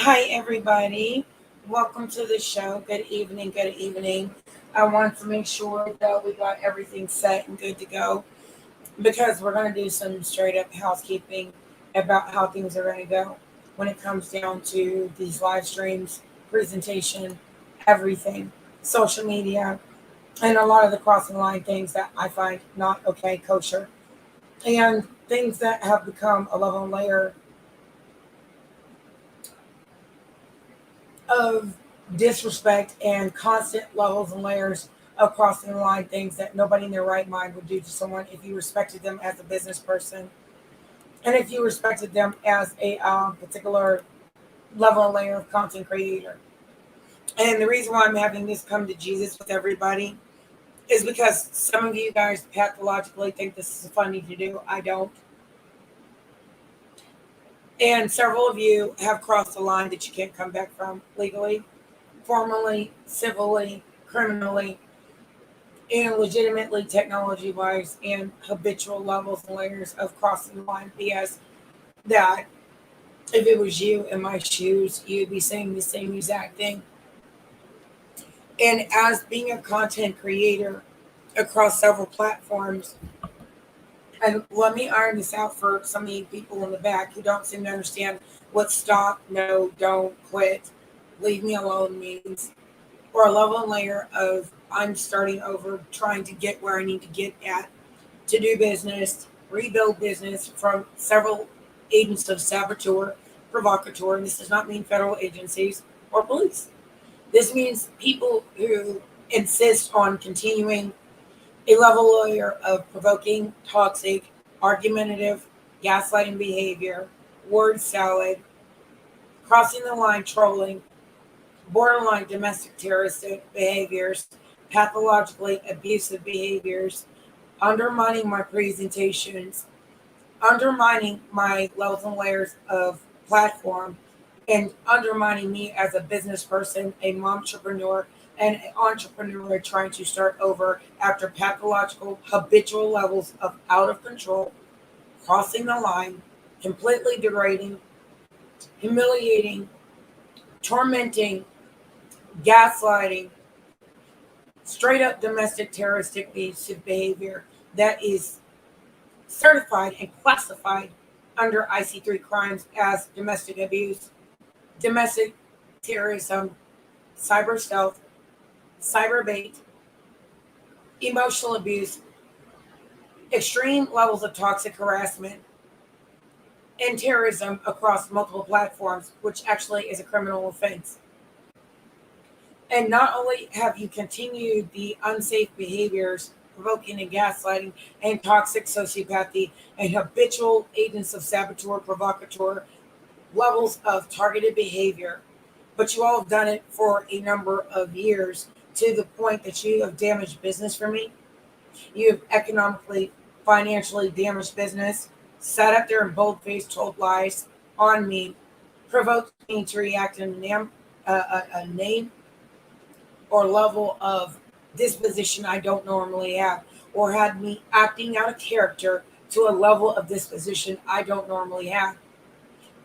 Hi, everybody. Welcome to the show. Good evening. Good evening. I want to make sure that we got everything set and good to go because we're going to do some straight up housekeeping about how things are going to go when it comes down to these live streams, presentation, everything, social media, and a lot of the crossing line things that I find not okay, kosher, and things that have become a level and layer of disrespect and constant levels and layers of crossing the line, things that nobody in their right mind would do to someone if you respected them as a business person and if you respected them as a particular level and layer of content creator. And the reason why I'm having this come to Jesus with everybody is because some of you guys pathologically think this is funny to do. I don't. And several of you have crossed a line that you can't come back from legally, formally, civilly, criminally, and legitimately technology wise and habitual levels and layers of crossing the line BS that if it was you in my shoes, you'd be saying the same exact thing. And as being a content creator across several platforms, and let me iron this out for some of you people in the back who don't seem to understand what stop, no, don't, quit, leave me alone means, or a level and layer of I'm starting over, trying to get where I need to get at to do business, rebuild business from several agents of saboteur, provocateur, and this does not mean federal agencies or police. This means people who insist on continuing a level layer of provoking, toxic, argumentative, gaslighting behavior, word salad, crossing the line trolling, borderline domestic terroristic behaviors, pathologically abusive behaviors, undermining my presentations, undermining my levels and layers of platform, and undermining me as a business person, a momtrepreneur, and an entrepreneur trying to start over after pathological, habitual levels of out of control, crossing the line, completely degrading, humiliating, tormenting, gaslighting, straight up domestic terroristic abusive behavior that is certified and classified under IC3 crimes as domestic abuse, domestic terrorism, cyber stealth, cyber bait, emotional abuse, extreme levels of toxic harassment, and terrorism across multiple platforms, which actually is a criminal offense. And not only have you continued the unsafe behaviors, provoking and gaslighting, and toxic sociopathy, and habitual agents of saboteur, provocateur, levels of targeted behavior, but you all have done it for a number of years to the point that you have damaged business for me. You have economically, financially damaged business, sat up there and bold-faced told lies on me, provoked me to react in a name or level of disposition I don't normally have, or had me acting out of character to a level of disposition I don't normally have.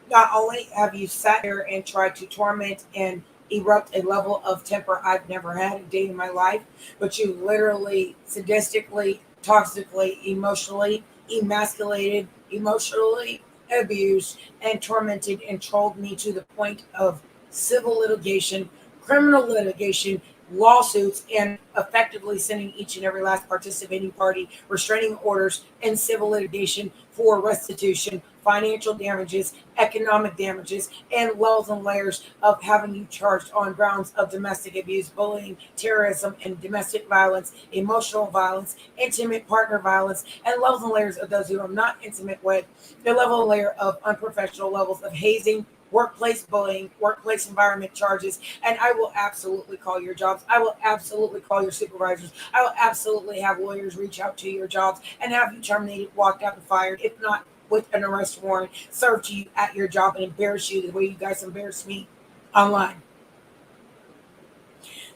Not only have you sat here and tried to torment and erupt a level of temper I've never had a day in my life, but you literally, sadistically, toxically, emotionally emasculated, emotionally abused, and tormented and trolled me to the point of civil litigation, criminal litigation, lawsuits, and effectively sending each and every last participating party restraining orders and civil litigation for restitution, financial damages, economic damages, and levels and layers of having you charged on grounds of domestic abuse, bullying, terrorism, and domestic violence, emotional violence, intimate partner violence, and levels and layers of those who I'm not intimate with, the level and layer of unprofessional levels of hazing, workplace bullying, workplace environment charges, and I will absolutely call your jobs. I will absolutely call your supervisors. I will absolutely have lawyers reach out to your jobs and have you terminated, walked out, and fired, if not with an arrest warrant, served to you at your job and embarrass you the way you guys embarrass me online.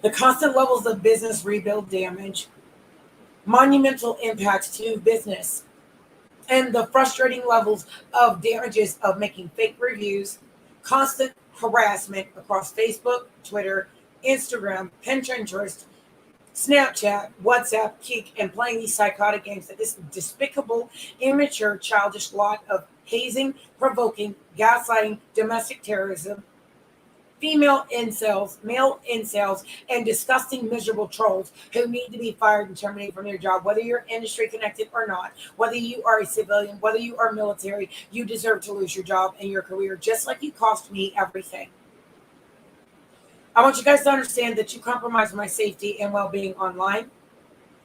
The constant levels of business rebuild damage, monumental impacts to business, and the frustrating levels of damages of making fake reviews, constant harassment across Facebook, Twitter, Instagram, Pinterest, Snapchat, WhatsApp, Kik, and playing these psychotic games that this despicable, immature, childish lot of hazing, provoking, gaslighting, domestic terrorism, female incels, male incels, and disgusting, miserable trolls who need to be fired and terminated from their job, whether you're industry connected or not, whether you are a civilian, whether you are military, you deserve to lose your job and your career, just like you cost me everything. I want you guys to understand that you compromised my safety and well-being online.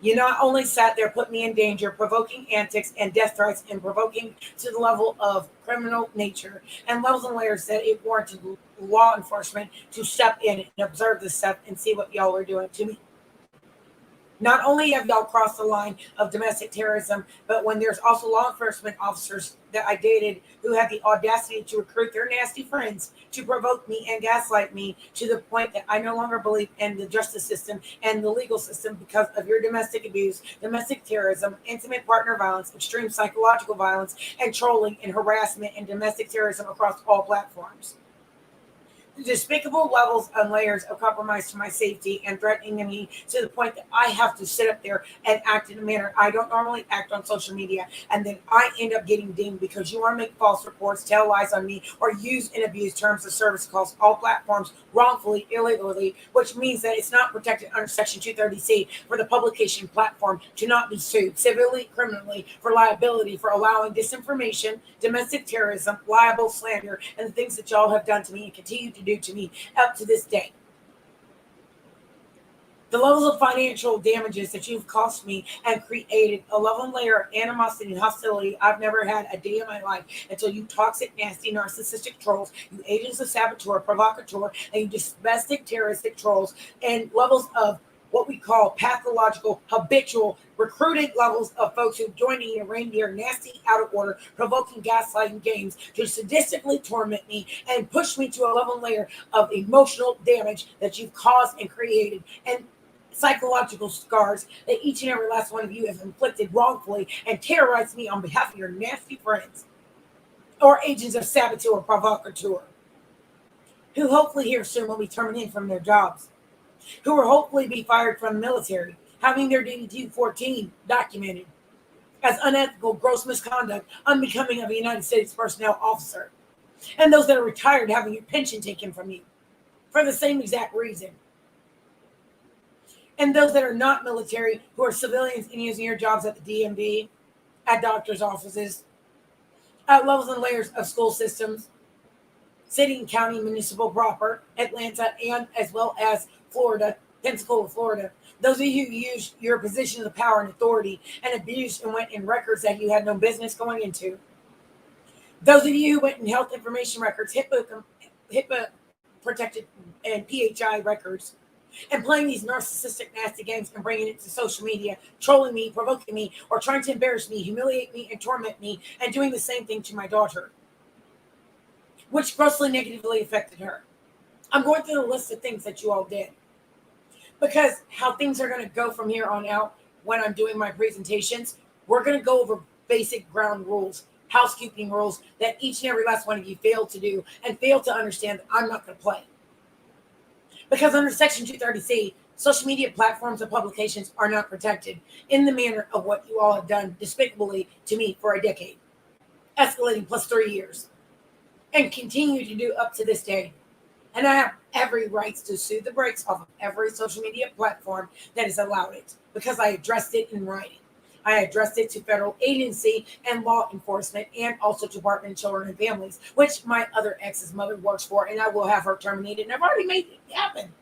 You not only sat there, put me in danger, provoking antics and death threats, and provoking to the level of criminal nature and levels and layers that it warranted law enforcement to step in and observe this stuff and see what y'all are doing to me. Not only have y'all crossed the line of domestic terrorism, but when there's also law enforcement officers that I dated who had the audacity to recruit their nasty friends to provoke me and gaslight me to the point that I no longer believe in the justice system and the legal system because of your domestic abuse, domestic terrorism, intimate partner violence, extreme psychological violence, and trolling and harassment and domestic terrorism across all platforms. The despicable levels and layers of compromise to my safety and threatening me to the point that I have to sit up there and act in a manner I don't normally act on social media. And then I end up getting dinged because you want to make false reports, tell lies on me, or use and abuse terms of service across all platforms wrongfully, illegally, which means that it's not protected under Section 230C for the publication platform to not be sued civilly, criminally, for liability for allowing disinformation, domestic terrorism, libel, slander, and the things that y'all have done to me and continue to do to me up to this day. The levels of financial damages that you've cost me and created a level and layer of animosity and hostility I've never had a day in my life until you toxic, nasty, narcissistic trolls, you agents of saboteur, provocateur, and you domestic terroristic trolls, and levels of what we call pathological, habitual, recruited levels of folks who join in your reindeer, nasty, out of order, provoking, gaslighting games to sadistically torment me and push me to a level and layer of emotional damage that you've caused and created, and psychological scars that each and every last one of you have inflicted wrongfully and terrorized me on behalf of your nasty friends or agents of saboteur or provocateur, who hopefully here soon will be terminated from their jobs, who will hopefully be fired from the military, having their DD 14 documented as unethical, gross misconduct, unbecoming of a United States personnel officer, and those that are retired having your pension taken from you for the same exact reason, and those that are not military who are civilians and using your jobs at the DMV, at doctors' offices, at levels and layers of school systems, city and county, municipal proper, Atlanta, and as well as Florida, Pensacola, Florida. Those of you who used your positions of power and authority and abused and went in records that you had no business going into. Those of you who went in health information records, HIPAA protected, and PHI records, and playing these narcissistic, nasty games and bringing it to social media, trolling me, provoking me, or trying to embarrass me, humiliate me, and torment me, and doing the same thing to my daughter, which grossly negatively affected her. I'm going through the list of things that you all did, because how things are going to go from here on out when I'm doing my presentations, we're going to go over basic ground rules, housekeeping rules that each and every last one of you failed to do and failed to understand that I'm not going to play. Because under Section 230C, social media platforms and publications are not protected in the manner of what you all have done despicably to me for a decade, escalating plus 3 years, and continue to do up to this day. And I have every right to sue the brakes off of every social media platform that has allowed it, because I addressed it in writing. I addressed it to federal agency and law enforcement, and also Department of Children and Families, which my other ex's mother works for, and I will have her terminated. And I've already made it happen.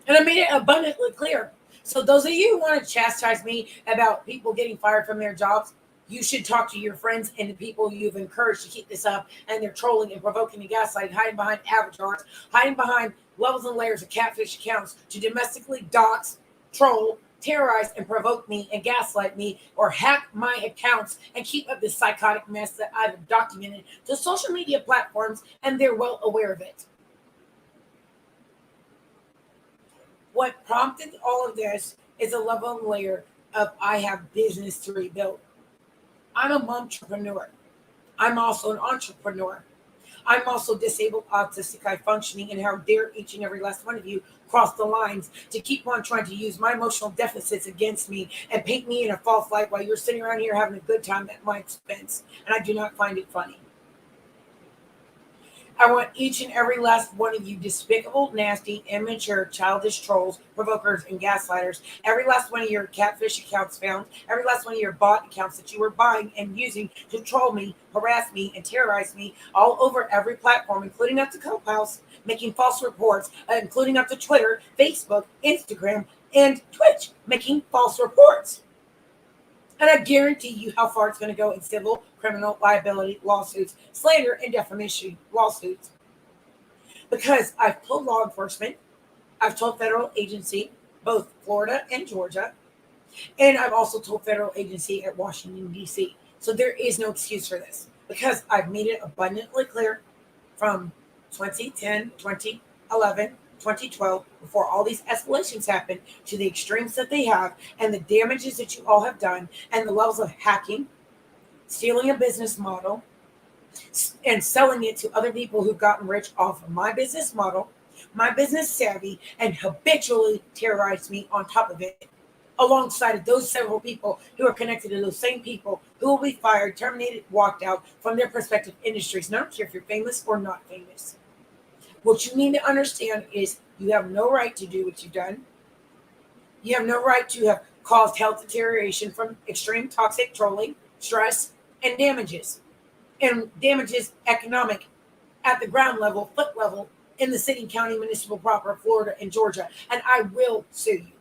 And I made it abundantly clear. So those of you who want to chastise me about people getting fired from their jobs, you should talk to your friends and the people you've encouraged to keep this up, and they're trolling and provoking and gaslighting, hiding behind avatars, hiding behind levels and layers of catfish accounts to domestically dox, troll, terrorize, and provoke me and gaslight me, or hack my accounts and keep up this psychotic mess that I've documented to social media platforms, and they're well aware of it. What prompted all of this is a level and layer of I have business to rebuild. I'm a momtrepreneur. I'm also an entrepreneur. I'm also disabled, autistic, high functioning, and how dare each and every last one of you cross the lines to keep on trying to use my emotional deficits against me and paint me in a false light while you're sitting around here having a good time at my expense. And I do not find it funny. I want each and every last one of you despicable, nasty, immature, childish trolls, provokers, and gaslighters, every last one of your catfish accounts found, every last one of your bot accounts that you were buying and using to troll me, harass me, and terrorize me all over every platform, including up to Clubhouse, making false reports, including up to Twitter, Facebook, Instagram, and Twitch, making false reports. And I guarantee you how far it's going to go in civil, criminal, liability, lawsuits, slander, and defamation lawsuits. Because I've told law enforcement, I've told federal agency, both Florida and Georgia, and I've also told federal agency at Washington, D.C. So there is no excuse for this. Because I've made it abundantly clear from 2010, 2011, 2012, before all these escalations happened to the extremes that they have and the damages that you all have done and the levels of hacking, stealing a business model, and selling it to other people who've gotten rich off of my business model, my business savvy, and habitually terrorized me on top of it, alongside of those several people who are connected to those same people who will be fired, terminated, walked out from their respective industries. And I don't care if you're famous or not famous. What you need to understand is you have no right to do what you've done. You have no right to have caused health deterioration from extreme toxic trolling, stress, and damages. And damages economic at the ground level, foot level, in the city, county, municipal proper, Florida, and Georgia. And I will sue you.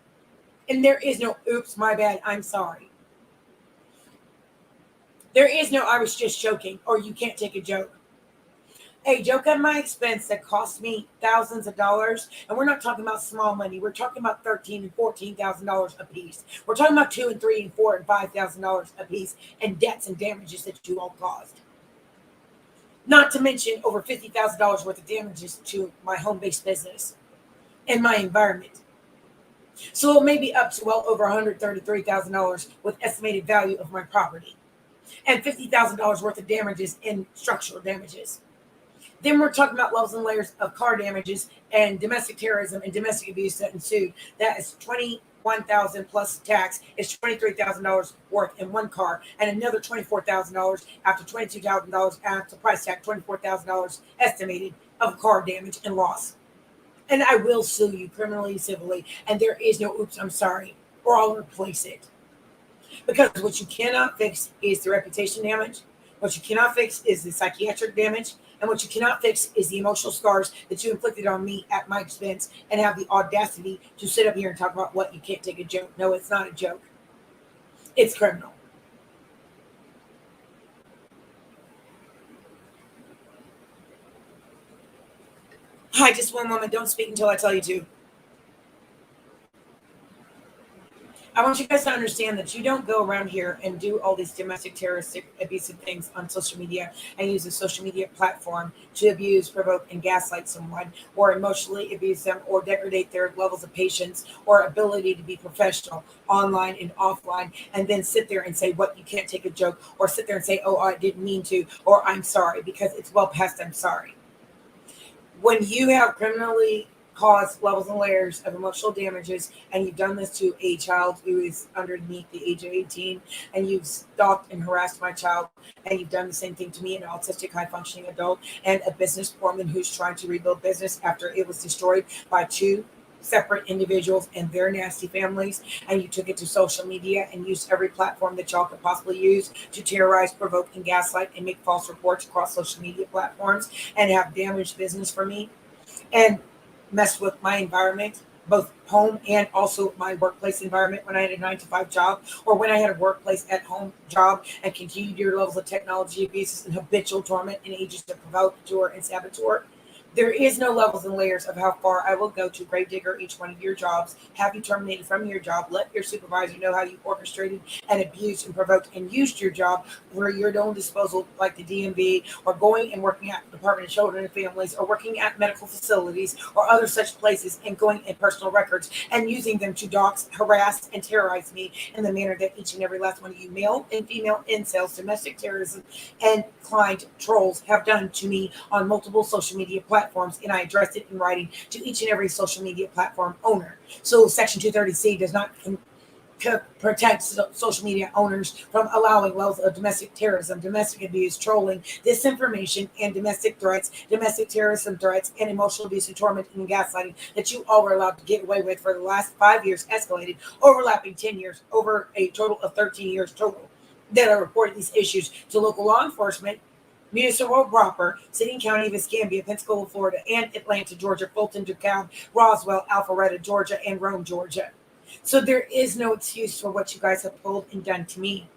And there is no, oops, my bad, I'm sorry. There is no, I was just joking, or you can't take a joke. A joke at my expense that cost me thousands of dollars, and we're not talking about small money. We're talking about $13,000 and $14,000 a piece. We're talking about $2,000 and $3,000 and $4,000 and $5,000 a piece, and debts and damages that you all caused. Not to mention over $50,000 worth of damages to my home-based business and my environment. So it may be up to well over $133,000 with estimated value of my property, and $50,000 worth of damages in structural damages. Then we're talking about levels and layers of car damages and domestic terrorism and domestic abuse that ensued. That is $21,000 plus tax is $23,000 worth in one car, and another $24,000 after $22,000 after price tag, $24,000 estimated of car damage and loss. And I will sue you criminally, civilly, and there is no oops, I'm sorry, or I'll replace it. Because what you cannot fix is the reputation damage. What you cannot fix is the psychiatric damage. And what you cannot fix is the emotional scars that you inflicted on me at my expense and have the audacity to sit up here and talk about what you can't take a joke. No, it's not a joke. It's criminal. Hi, just one moment. Don't speak until I tell you to. I want you guys to understand that you don't go around here and do all these domestic terroristic abusive things on social media and use a social media platform to abuse, provoke, and gaslight someone, or emotionally abuse them, or degrade their levels of patience or ability to be professional online and offline, and then sit there and say what you can't take a joke, or sit there and say, oh, I didn't mean to, or I'm sorry, because it's well past I'm sorry. When you have criminally caused levels and layers of emotional damages, and you've done this to a child who is underneath the age of 18, and you've stalked and harassed my child, and you've done the same thing to me, an autistic, high-functioning adult, and a business woman who's trying to rebuild business after it was destroyed by two separate individuals and their nasty families, and you took it to social media and used every platform that y'all could possibly use to terrorize, provoke, and gaslight and make false reports across social media platforms and have damaged business for me and messed with my environment, both home and also my workplace environment when I had a 9-to-5 job, or when I had a workplace at home job, and continued your levels of technology abuses and habitual torment and agents of provocateur and saboteur. There is no levels and layers of how far I will go to gravedigger each one of your jobs, have you terminated from your job, let your supervisor know how you orchestrated and abused and provoked and used your job for your own disposal, like the DMV, or going and working at the Department of Children and Families, or working at medical facilities or other such places, and going in personal records and using them to dox, harass, and terrorize me in the manner that each and every last one of you male and female incels, domestic terrorism, and client trolls have done to me on multiple social media platforms, and I addressed it in writing to each and every social media platform owner. So Section 230C does not protect social media owners from allowing levels of domestic terrorism, domestic abuse, trolling, disinformation, and domestic threats, domestic terrorism threats, and emotional abuse and torment and gaslighting that you all were allowed to get away with for the last 5 years, escalated, overlapping 10 years, over a total of 13 years total, that I reported these issues to local law enforcement, municipal proper, city and county of Escambia, Pensacola, Florida, and Atlanta, Georgia, Fulton, DeKalb, Roswell, Alpharetta, Georgia, and Rome, Georgia. So there is no excuse for what you guys have pulled and done to me.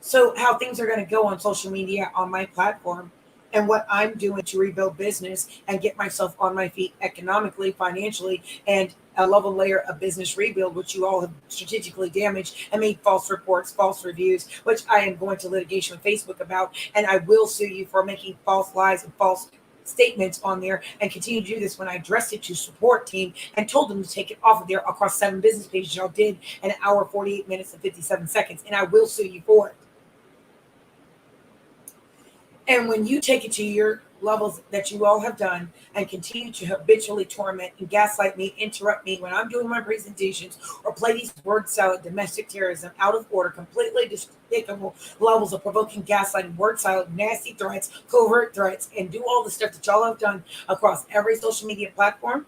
So how things are going to go on social media, on my platform, and what I'm doing to rebuild business and get myself on my feet economically, financially, and a level layer of business rebuild, which you all have strategically damaged and made false reports, false reviews, which I am going to litigation with Facebook about, and I will sue you for making false lies and false statements on there, and continue to do this when I addressed it to support team and told them to take it off of there across 7 business pages. Y'all did in an hour, 48 minutes, and 57 seconds, and I will sue you for it. And when you take it to your levels that you all have done and continue to habitually torment and gaslight me, interrupt me when I'm doing my presentations, or play these word salad, domestic terrorism, out of order, completely despicable levels of provoking gaslighting, word salad, nasty threats, covert threats, and do all the stuff that y'all have done across every social media platform,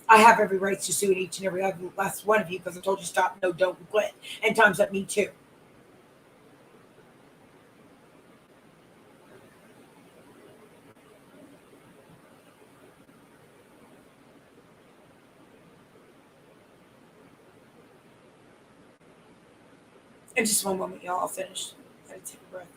I have every right to sue each and every last one of you, because I told you stop, no, don't, and quit. And time's up me too. In just one moment, y'all, I'll finish. Gotta take a breath.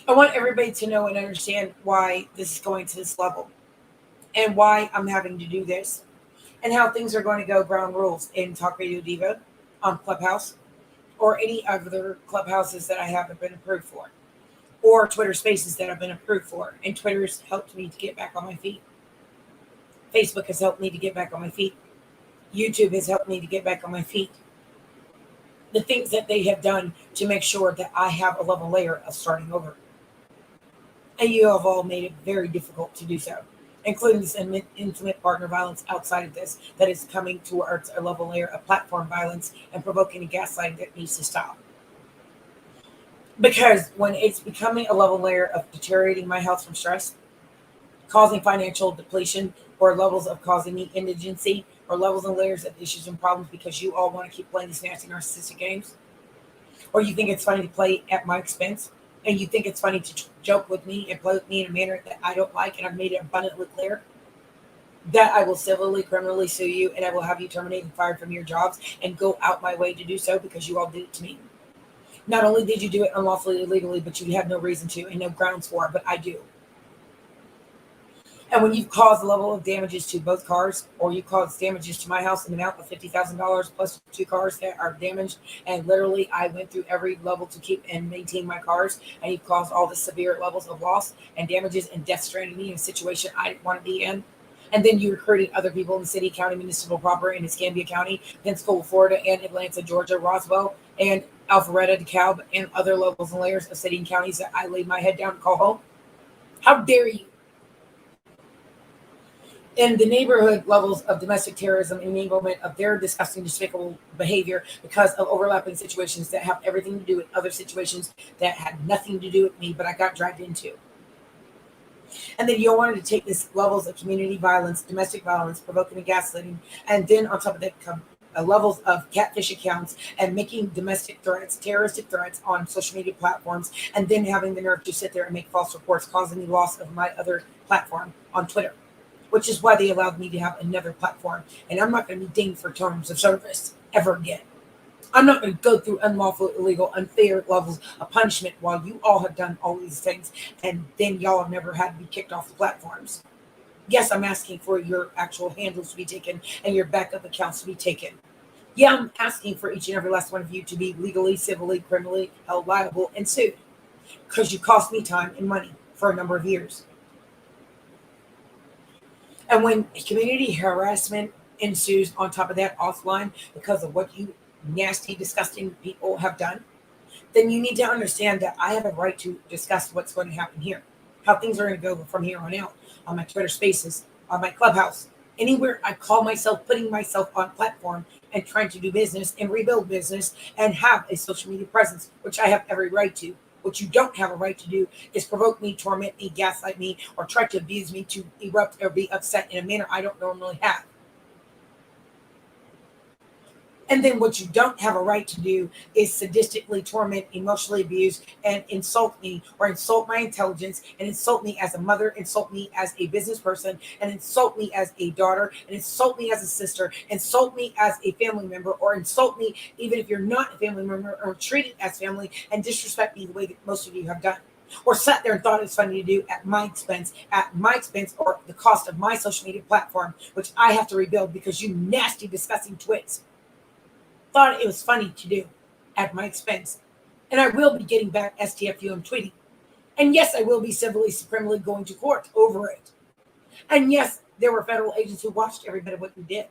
I want everybody to know and understand why this is going to this level and why I'm having to do this and how things are going to go ground rules in Talk Radio Diva on Clubhouse or any other clubhouses that I haven't been approved for, or Twitter spaces that I've been approved for. And Twitter's helped me to get back on my feet. Facebook has helped me to get back on my feet. YouTube has helped me to get back on my feet. The things that they have done to make sure that I have a level layer of starting over. And you have all made it very difficult to do so, including this intimate partner violence outside of this that is coming towards a level layer of platform violence and provoking a gaslighting that needs to stop. Because when it's becoming a level layer of deteriorating my health from stress, causing financial depletion, or levels of causing me indigency, or levels and layers of issues and problems because you all want to keep playing these nasty narcissistic games, or you think it's funny to play at my expense, and you think it's funny to joke with me and play with me in a manner that I don't like, and I've made it abundantly clear that I will civilly, criminally sue you, and I will have you terminated and fired from your jobs, and go out my way to do so because you all did it to me. Not only did you do it unlawfully, illegally, but you have no reason to and no grounds for it, but I do. And when you cause a level of damages to both cars, or you cause damages to my house in the amount of $50,000 plus 2 cars that are damaged, and literally I went through every level to keep and maintain my cars, and you caused all the severe levels of loss and damages and death stranding me in a situation I didn't want to be in. And then you recruiting other people in the city, county, municipal proper, in Escambia County, Pensacola, Florida, and Atlanta, Georgia, Roswell, and Alpharetta, DeKalb, and other levels and layers of city and counties that I laid my head down to call home. How dare you? In the neighborhood levels of domestic terrorism, enablement of their disgusting, despicable behavior because of overlapping situations that have everything to do with other situations that had nothing to do with me, but I got dragged into. And then you wanted to take this levels of community violence, domestic violence, provoking and gaslighting, and then on top of that, levels of catfish accounts and making domestic threats, terroristic threats on social media platforms, and then having the nerve to sit there and make false reports, causing the loss of my other platform on Twitter, which is why they allowed me to have another platform. And I'm not going to be dinged for terms of service ever again. I'm not going to go through unlawful, illegal, unfair levels of punishment while you all have done all these things, and then y'all have never had to be kicked off the platforms. Yes, I'm asking for your actual handles to be taken and your backup accounts to be taken. Yeah, I'm asking for each and every last one of you to be legally, civilly, criminally held liable and sued, because you cost me time and money for a number of years. And when community harassment ensues on top of that offline because of what you nasty, disgusting people have done, then you need to understand that I have a right to discuss what's going to happen here, how things are going to go from here on out on my Twitter Spaces, on my Clubhouse, anywhere I call myself putting myself on platform and trying to do business and rebuild business and have a social media presence, which I have every right to. What you don't have a right to do is provoke me, torment me, gaslight me, or try to abuse me to erupt or be upset in a manner I don't normally have. And then what you don't have a right to do is sadistically torment, emotionally abuse, and insult me, or insult my intelligence, and insult me as a mother, insult me as a business person, and insult me as a daughter, and insult me as a sister, insult me as a family member, or insult me even if you're not a family member or treated as family, and disrespect me the way that most of you have done. Or sat there and thought it was funny to do at my expense, or the cost of my social media platform, which I have to rebuild because you nasty, disgusting twits thought it was funny to do at my expense. And I will be getting back STFU and tweeting. And yes, I will be civilly, criminally going to court over it. And yes, there were federal agents who watched every bit of what you did.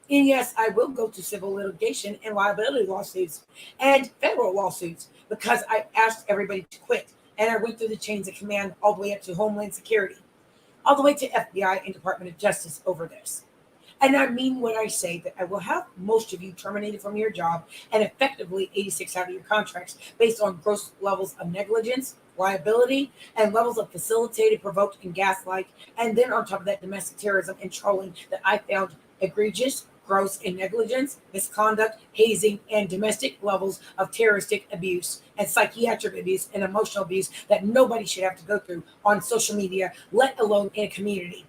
And yes, I will go to civil litigation and liability lawsuits and federal lawsuits because I asked everybody to quit. And I went through the chains of command all the way up to Homeland Security, all the way to FBI and Department of Justice over this. And I mean what I say, that I will have most of you terminated from your job and effectively 86 out of your contracts based on gross levels of negligence, liability, and levels of facilitated, provoked, and gaslight. And then on top of that, domestic terrorism and trolling that I found egregious, gross, and negligence, misconduct, hazing, and domestic levels of terroristic abuse and psychiatric abuse and emotional abuse that nobody should have to go through on social media, let alone in a community.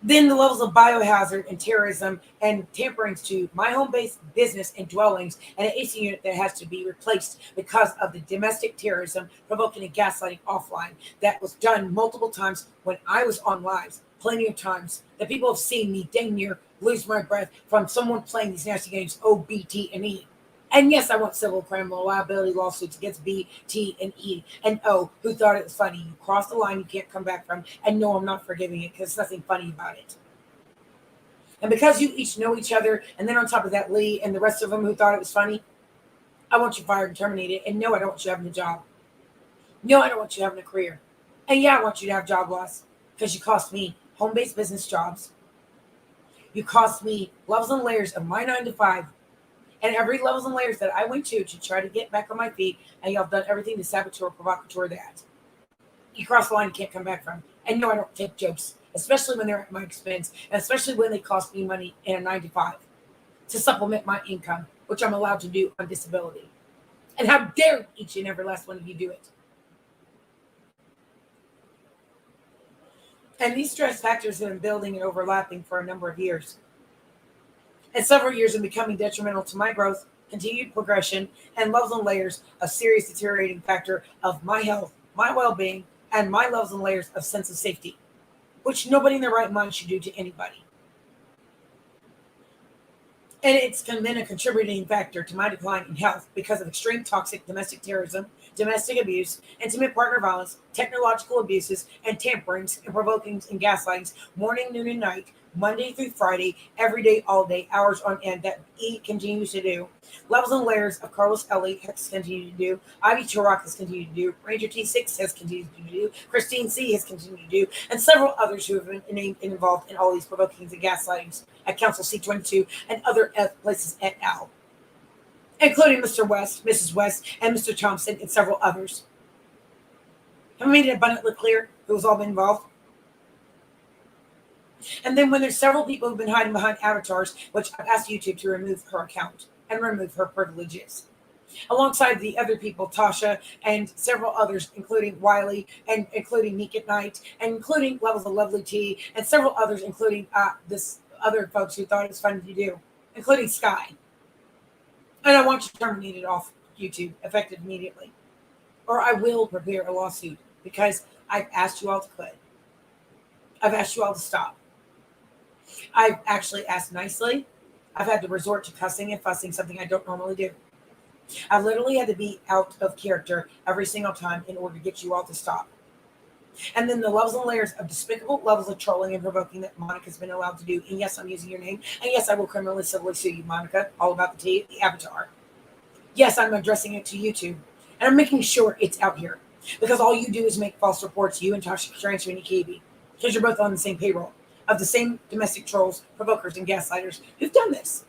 Then the levels of biohazard and terrorism and tamperings to my home-based business and dwellings and an AC unit that has to be replaced because of the domestic terrorism, provoking and gaslighting offline that was done multiple times when I was on lives, plenty of times that people have seen me dang near lose my breath from someone playing these nasty games, O, B, T, and E. And yes, I want civil criminal liability lawsuits against B, T, and E, and O, who thought it was funny. You crossed the line you can't come back from, and no, I'm not forgiving it because there's nothing funny about it. And because you each know each other, and then on top of that, Lee and the rest of them who thought it was funny, I want you fired and terminated. And no, I don't want you having a job. No, I don't want you having a career. And yeah, I want you to have job loss because you cost me home-based business jobs. You cost me levels and layers of my 9 to 5. And every levels and layers that I went to try to get back on my feet, and y'all have done everything to saboteur, provocateur that. You cross the line, you can't come back from. And no, I don't take jokes, especially when they're at my expense, and especially when they cost me money in a 9 to 5 to supplement my income, which I'm allowed to do on disability. And how dare each and every last one of you do it? And these stress factors have been building and overlapping for a number of years. And several years of becoming detrimental to my growth, continued progression, and levels and layers of serious deteriorating factor of my health, my well-being, and my levels and layers of sense of safety, which nobody in their right mind should do to anybody. And it's been a contributing factor to my decline in health because of extreme toxic domestic terrorism, domestic abuse, intimate partner violence, technological abuses, and tamperings and provokings and gaslightings, morning, noon, and night, Monday through Friday, every day, all day, hours on end that E continues to do. Levels and layers of Carlos Ellie has continued to do. Ivy Turok has continued to do. Ranger T6 has continued to do. Christine C has continued to do. And several others who have been named and involved in all these provokings and gaslightings at Council C22 and other places et al., including Mr. West, Mrs. West, and Mr. Thompson, and several others. Have I made it abundantly clear who's all been involved? And then when there's several people who've been hiding behind avatars, which I've asked YouTube to remove her account and remove her privileges, alongside the other people, Tasha and several others, including Wiley and including Meek at Night, and including Levels of Lovely Tea, and several others, including this other folks who thought it was funny to do, including Sky. And I want you terminated off YouTube, effective immediately. Or I will prepare a lawsuit because I've asked you all to quit. I've asked you all to stop. I've actually asked nicely. I've had to resort to cussing and fussing, something I don't normally do. I literally had to be out of character every single time in order to get you all to stop. And then the levels and layers of despicable levels of trolling and provoking that Monica's been allowed to do. And yes, I'm using your name. And yes, I will criminally civilly sue you, Monica. All about the tea, the avatar. Yes, I'm addressing it to YouTube. And I'm making sure it's out here. Because all you do is make false reports, you and Tasha Transfer and Nikki. Because you're both on the same payroll of the same domestic trolls, provokers, and gaslighters who've done this.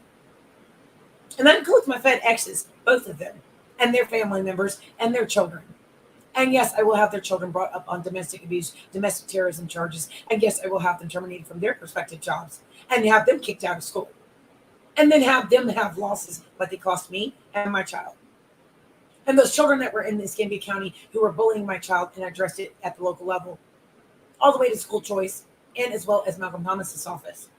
And that includes my Fed exes, both of them, and their family members and their children. And yes, I will have their children brought up on domestic abuse, domestic terrorism charges. And yes, I will have them terminated from their prospective jobs and have them kicked out of school. And then have them have losses like they cost me and my child. And those children that were in Escambia County who were bullying my child, and I addressed it at the local level, all the way to school choice, and as well as Malcolm Thomas's office.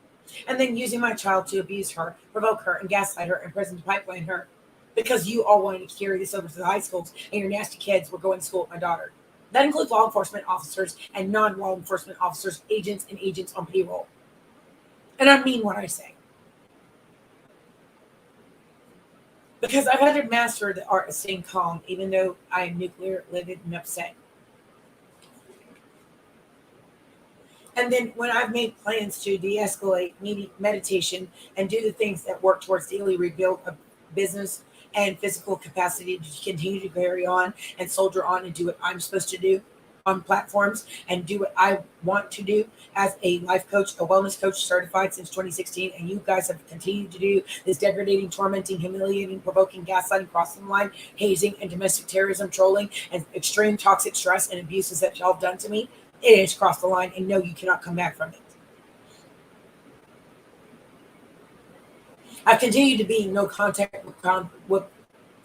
And then using my child to abuse her, provoke her, and gaslight her, and prison to pipeline her. Because you all wanted to carry this over to the high schools, and your nasty kids were going to school with my daughter. That includes law enforcement officers and non-law enforcement officers, agents, and agents on payroll. And I mean what I say. Because I've had to master the art of staying calm, even though I am nuclear, livid, and upset. And then when I've made plans to de-escalate meditation and do the things that work towards daily rebuild of business and physical capacity to continue to carry on and soldier on and do what I'm supposed to do on platforms and do what I want to do as a life coach, a wellness coach certified since 2016. And you guys have continued to do this degrading, tormenting, humiliating, provoking, gaslighting, crossing the line, hazing, and domestic terrorism, trolling, and extreme toxic stress and abuses that y'all have done to me. It has crossed the line, and no, you cannot come back from it. I've continued to be in no contact with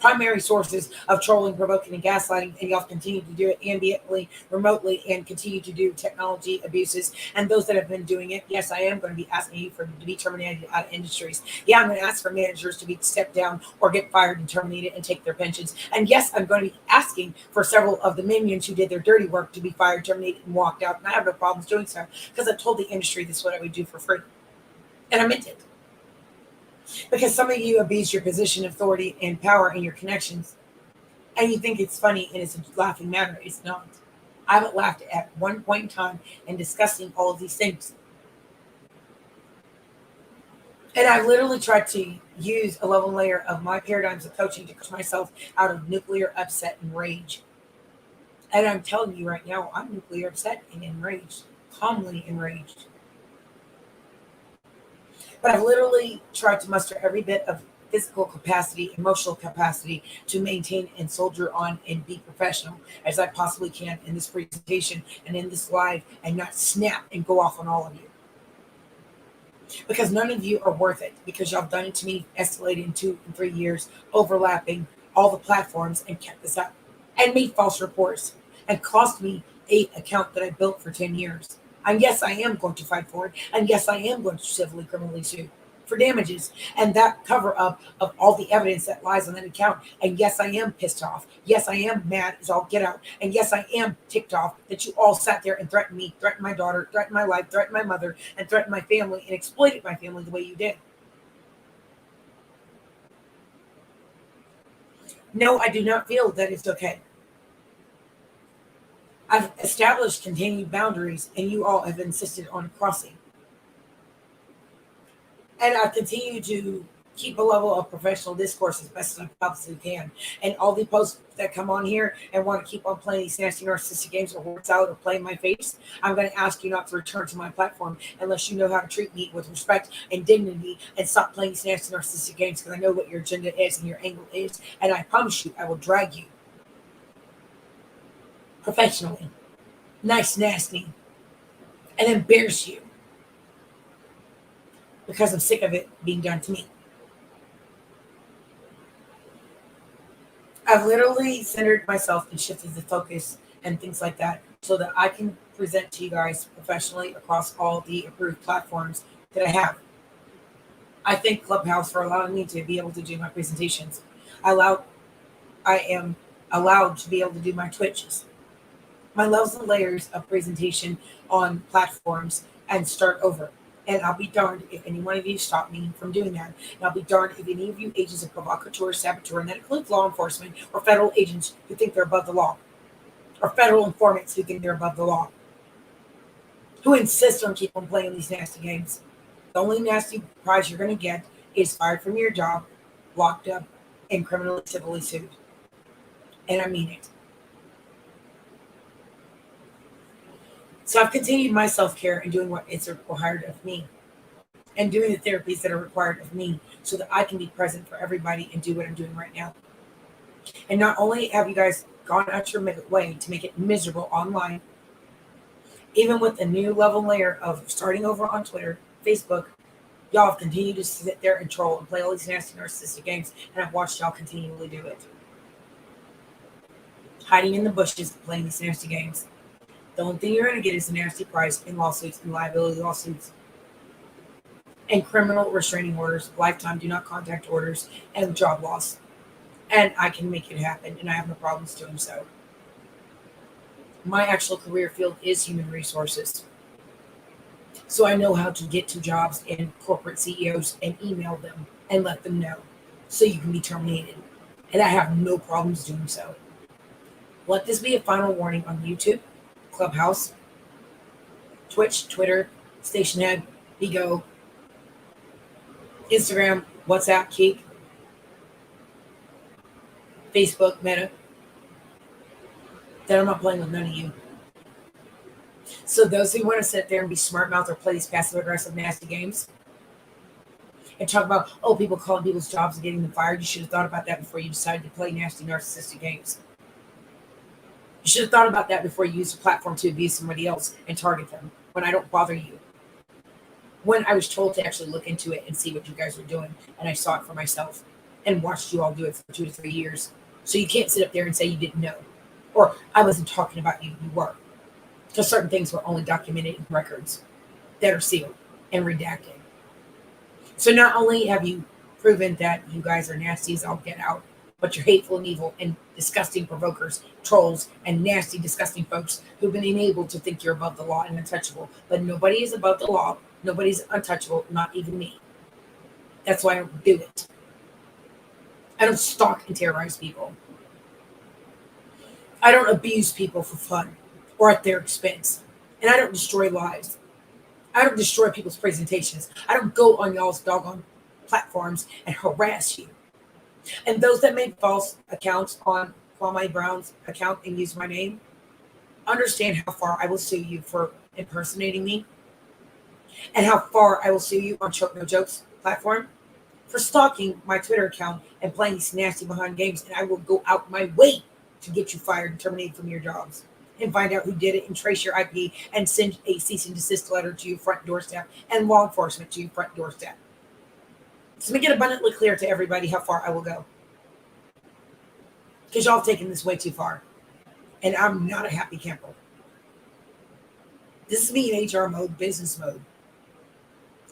primary sources of trolling, provoking, and gaslighting, and y'all continue to do it ambiently, remotely, and continue to do technology abuses. And those that have been doing it, yes, I am going to be asking you to be terminated out of industries. Yeah, I'm going to ask for managers to be stepped down or get fired and terminated and take their pensions. And yes, I'm going to be asking for several of the minions who did their dirty work to be fired, terminated, and walked out. And I have no problems doing so because I told the industry this is what I would do for free. And I meant it. Because some of you abuse your position, authority, and power and your connections, and you think it's funny and it's a laughing matter. It's not. I haven't laughed at one point in time in discussing all of these things. And I've literally tried to use a level layer of my paradigms of coaching to coach myself out of nuclear upset and rage. And I'm telling you right now, I'm nuclear upset and enraged, calmly enraged. But I've literally tried to muster every bit of physical capacity, emotional capacity to maintain and soldier on and be professional as I possibly can in this presentation and in this live and not snap and go off on all of you. Because none of you are worth it because y'all done it to me, escalated in 2 and 3 years, overlapping all the platforms and kept this up and made false reports and cost me an account that I built for 10 years. And yes, I am going to fight for it. And yes, I am going to civilly, criminally sue for damages. And that cover up of all the evidence that lies on that account. And yes, I am pissed off. Yes, I am mad as all get out. And yes, I am ticked off that you all sat there and threatened me, threatened my daughter, threatened my life, threatened my mother, and threatened my family and exploited my family the way you did. No, I do not feel that it's okay. I've established continued boundaries, and you all have insisted on crossing. And I continue to keep a level of professional discourse as best as I possibly can. And all the posts that come on here and want to keep on playing these nasty narcissistic games or word salad or playing my face, I'm going to ask you not to return to my platform unless you know how to treat me with respect and dignity and stop playing these nasty narcissistic games because I know what your agenda is and your angle is. And I promise you, I will drag you professionally, nice, nasty, and embarrass you because I'm sick of it being done to me. I've literally centered myself and shifted the focus and things like that so that I can present to you guys professionally across all the approved platforms that I have. I thank Clubhouse for allowing me to be able to do my presentations. I am allowed to be able to do my Twitches, my levels and layers of presentation on platforms and start over. And I'll be darned if any one of you stop me from doing that. And I'll be darned if any of you agents of provocateur, saboteur, and that includes law enforcement or federal agents who think they're above the law, or federal informants who think they're above the law, who insist on keep on playing these nasty games. The only nasty prize you're going to get is fired from your job, locked up, and criminally civilly sued. And I mean it. So I've continued my self-care and doing what is required of me and doing the therapies that are required of me so that I can be present for everybody and do what I'm doing right now. And not only have you guys gone out your way to make it miserable online, even with the new level layer of starting over on Twitter, Facebook, y'all have continued to sit there and troll and play all these nasty narcissistic games, and I've watched y'all continually do it. Hiding in the bushes, playing these nasty games. The only thing you're going to get is a nasty price in lawsuits and liability lawsuits and criminal restraining orders, lifetime do not contact orders, and job loss. And I can make it happen, and I have no problems doing so. My actual career field is human resources. So I know how to get to jobs and corporate CEOs and email them and let them know so you can be terminated. And I have no problems doing so. Let this be a final warning on YouTube, Clubhouse, Twitch, Twitter, Stationhead, Bigo, Instagram, WhatsApp, Keek, Facebook, Meta, that I'm not playing with none of you. So those who want to sit there and be smart mouth or play these passive aggressive nasty games and talk about, oh, people calling people's jobs and getting them fired, you should have thought about that before you decided to play nasty narcissistic games. You should have thought about that before you used a platform to abuse somebody else and target them when I don't bother you. When I was told to actually look into it and see what you guys were doing, and I saw it for myself and watched you all do it for 2 to 3 years. So you can't sit up there and say you didn't know. Or I wasn't talking about you, you were. Because certain things were only documented in records that are sealed and redacted. So not only have you proven that you guys are nasty as all get out, but you're hateful and evil and disgusting provokers, trolls, and nasty, disgusting folks who've been enabled to think you're above the law and untouchable. But nobody is above the law. Nobody's untouchable, not even me. That's why I don't do it. I don't stalk and terrorize people. I don't abuse people for fun or at their expense. And I don't destroy lives. I don't destroy people's presentations. I don't go on y'all's doggone platforms and harass you. And those that made false accounts on Kwame Brown's account and use my name, understand how far I will sue you for impersonating me and how far I will sue you on Choke No Jokes platform for stalking my Twitter account and playing these nasty behind games. And I will go out my way to get you fired and terminated from your jobs and find out who did it and trace your IP and send a cease and desist letter to your front doorstep and law enforcement to your front doorstep. So make it abundantly clear to everybody how far I will go. Because y'all have taken this way too far. And I'm not a happy camper. This is me in HR mode, business mode.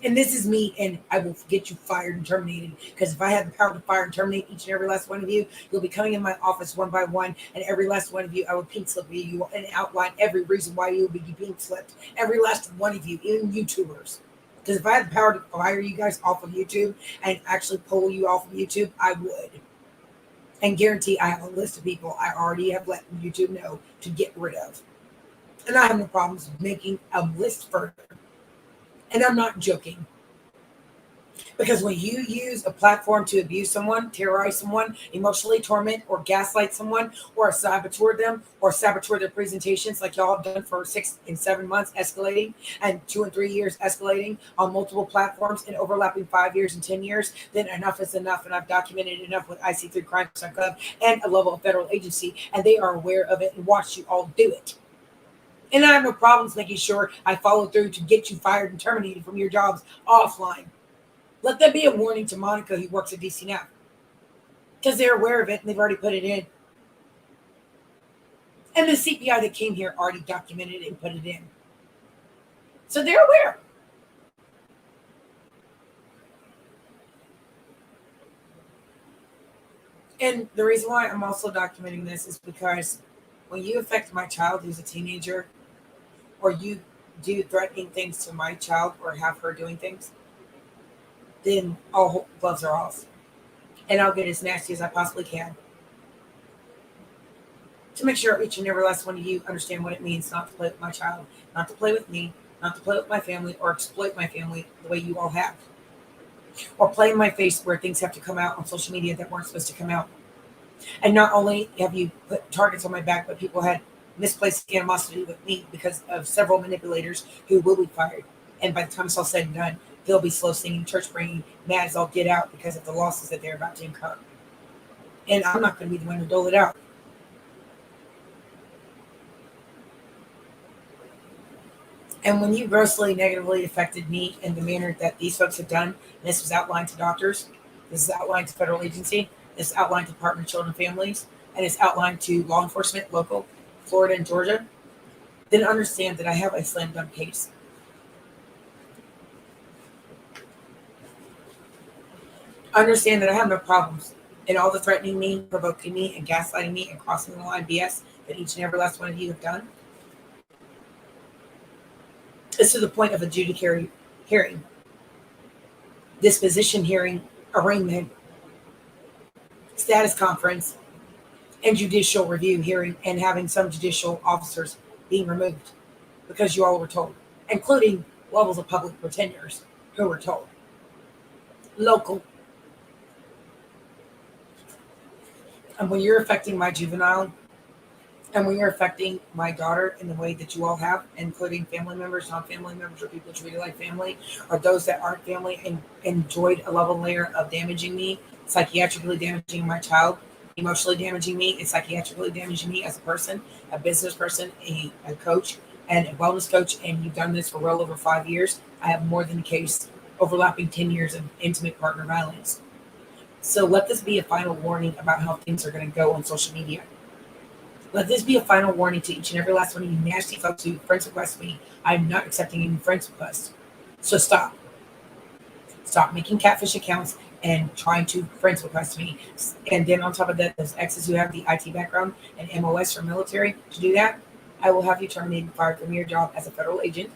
And this is me, and I will get you fired and terminated. Because if I had the power to fire and terminate each and every last one of you, you'll be coming in my office one by one, and every last one of you, I will pink slip you and outline every reason why you will be pink slipped. Every last one of you, even YouTubers. Because if I had the power to fire you guys off of YouTube and actually pull you off of YouTube, I would. And guarantee I have a list of people I already have let YouTube know to get rid of. And I have no problems making a list further. And I'm not joking. Because when you use a platform to abuse someone, terrorize someone, emotionally torment or gaslight someone, or saboteur them, or saboteur their presentations like y'all have done for 6 and 7 months escalating, and 2 and 3 years escalating on multiple platforms and overlapping 5 years and 10 years, then enough is enough. And I've documented enough with IC3 Crimes.gov and a level of federal agency, and they are aware of it and watch you all do it. And I have no problems making sure I follow through to get you fired and terminated from your jobs offline. Let that be a warning to Monica, who works at DC now, because they're aware of it and they've already put it in. And the CPI that came here already documented it and put it in. So they're aware. And the reason why I'm also documenting this is because when you affect my child who's a teenager, or you do threatening things to my child or have her doing things, then all gloves are off. And I'll get as nasty as I possibly can to make sure each and every last one of you understand what it means not to play with my child, not to play with me, not to play with my family, or exploit my family the way you all have. Or play in my face where things have to come out on social media that weren't supposed to come out. And not only have you put targets on my back, but people had misplaced animosity with me because of several manipulators who will be fired. And by the time it's all said and done, they'll be slow singing, church bringing, mad as all get out because of the losses that they're about to incur. And I'm not going to be the one to dole it out. And when you grossly negatively affected me in the manner that these folks have done, and this was outlined to doctors, this is outlined to federal agency, this is outlined to Department of Children and Families, and it's outlined to law enforcement, local, Florida and Georgia, then understand that I have a slam dunk case. Understand that I have no problems in all the threatening me, provoking me, and gaslighting me, and crossing the line BS that each and every last one of you have done. It's to the point of adjudicatory hearing, disposition hearing, arraignment, status conference, and judicial review hearing, and having some judicial officers being removed because you all were told, including levels of public pretenders who were told. Local. And when you're affecting my juvenile, and when you're affecting my daughter in the way that you all have, including family members, non-family members, or people treated like family, or those that aren't family and enjoyed a level layer of damaging me, psychiatrically damaging my child, emotionally damaging me, and psychiatrically damaging me as a person, a business person, a coach, and a wellness coach, and you've done this for well over 5 years, I have more than a case overlapping 10 years of intimate partner violence. So let this be a final warning about how things are going to go on social media. Let this be a final warning to each and every last one of you nasty folks who friends request me. I'm not accepting any friends requests. So stop. Stop making catfish accounts and trying to friends request me. And then on top of that, those exes who have the IT background and MOS for military to do that, I will have you terminated and fired from your job as a federal agent,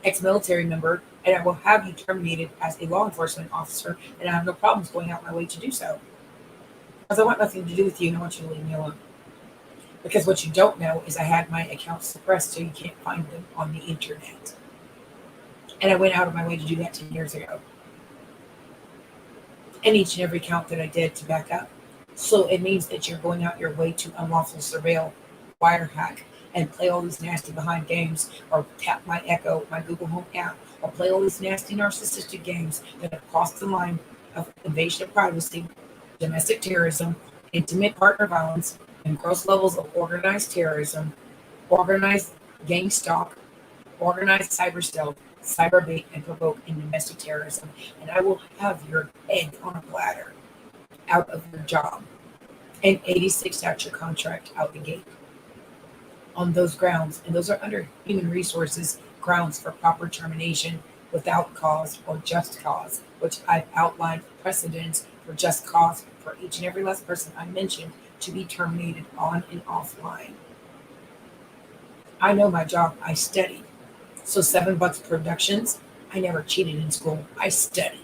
ex-military member, and I will have you terminated as a law enforcement officer, and I have no problems going out my way to do so. Because I want nothing to do with you and I want you to leave me alone. Because what you don't know is I had my accounts suppressed so you can't find them on the internet. And I went out of my way to do that 10 years ago. And each and every account that I did to back up. So it means that you're going out your way to unlawful surveil, wire hack, and play all these nasty behind games, or tap my Echo, my Google Home app, or play all these nasty narcissistic games that have crossed the line of invasion of privacy, domestic terrorism, intimate partner violence, and gross levels of organized terrorism, organized gang stalk, organized cyber stealth, cyber bait, and provoke in domestic terrorism. And I will have your head on a platter out of your job and 86 out your contract out the gate on those grounds. And those are under human resources grounds for proper termination without cause or just cause, which I've outlined precedents for just cause for each and every last person I mentioned to be terminated on and offline. I know my job. I studied. So $7 Productions, I never cheated in school. I studied.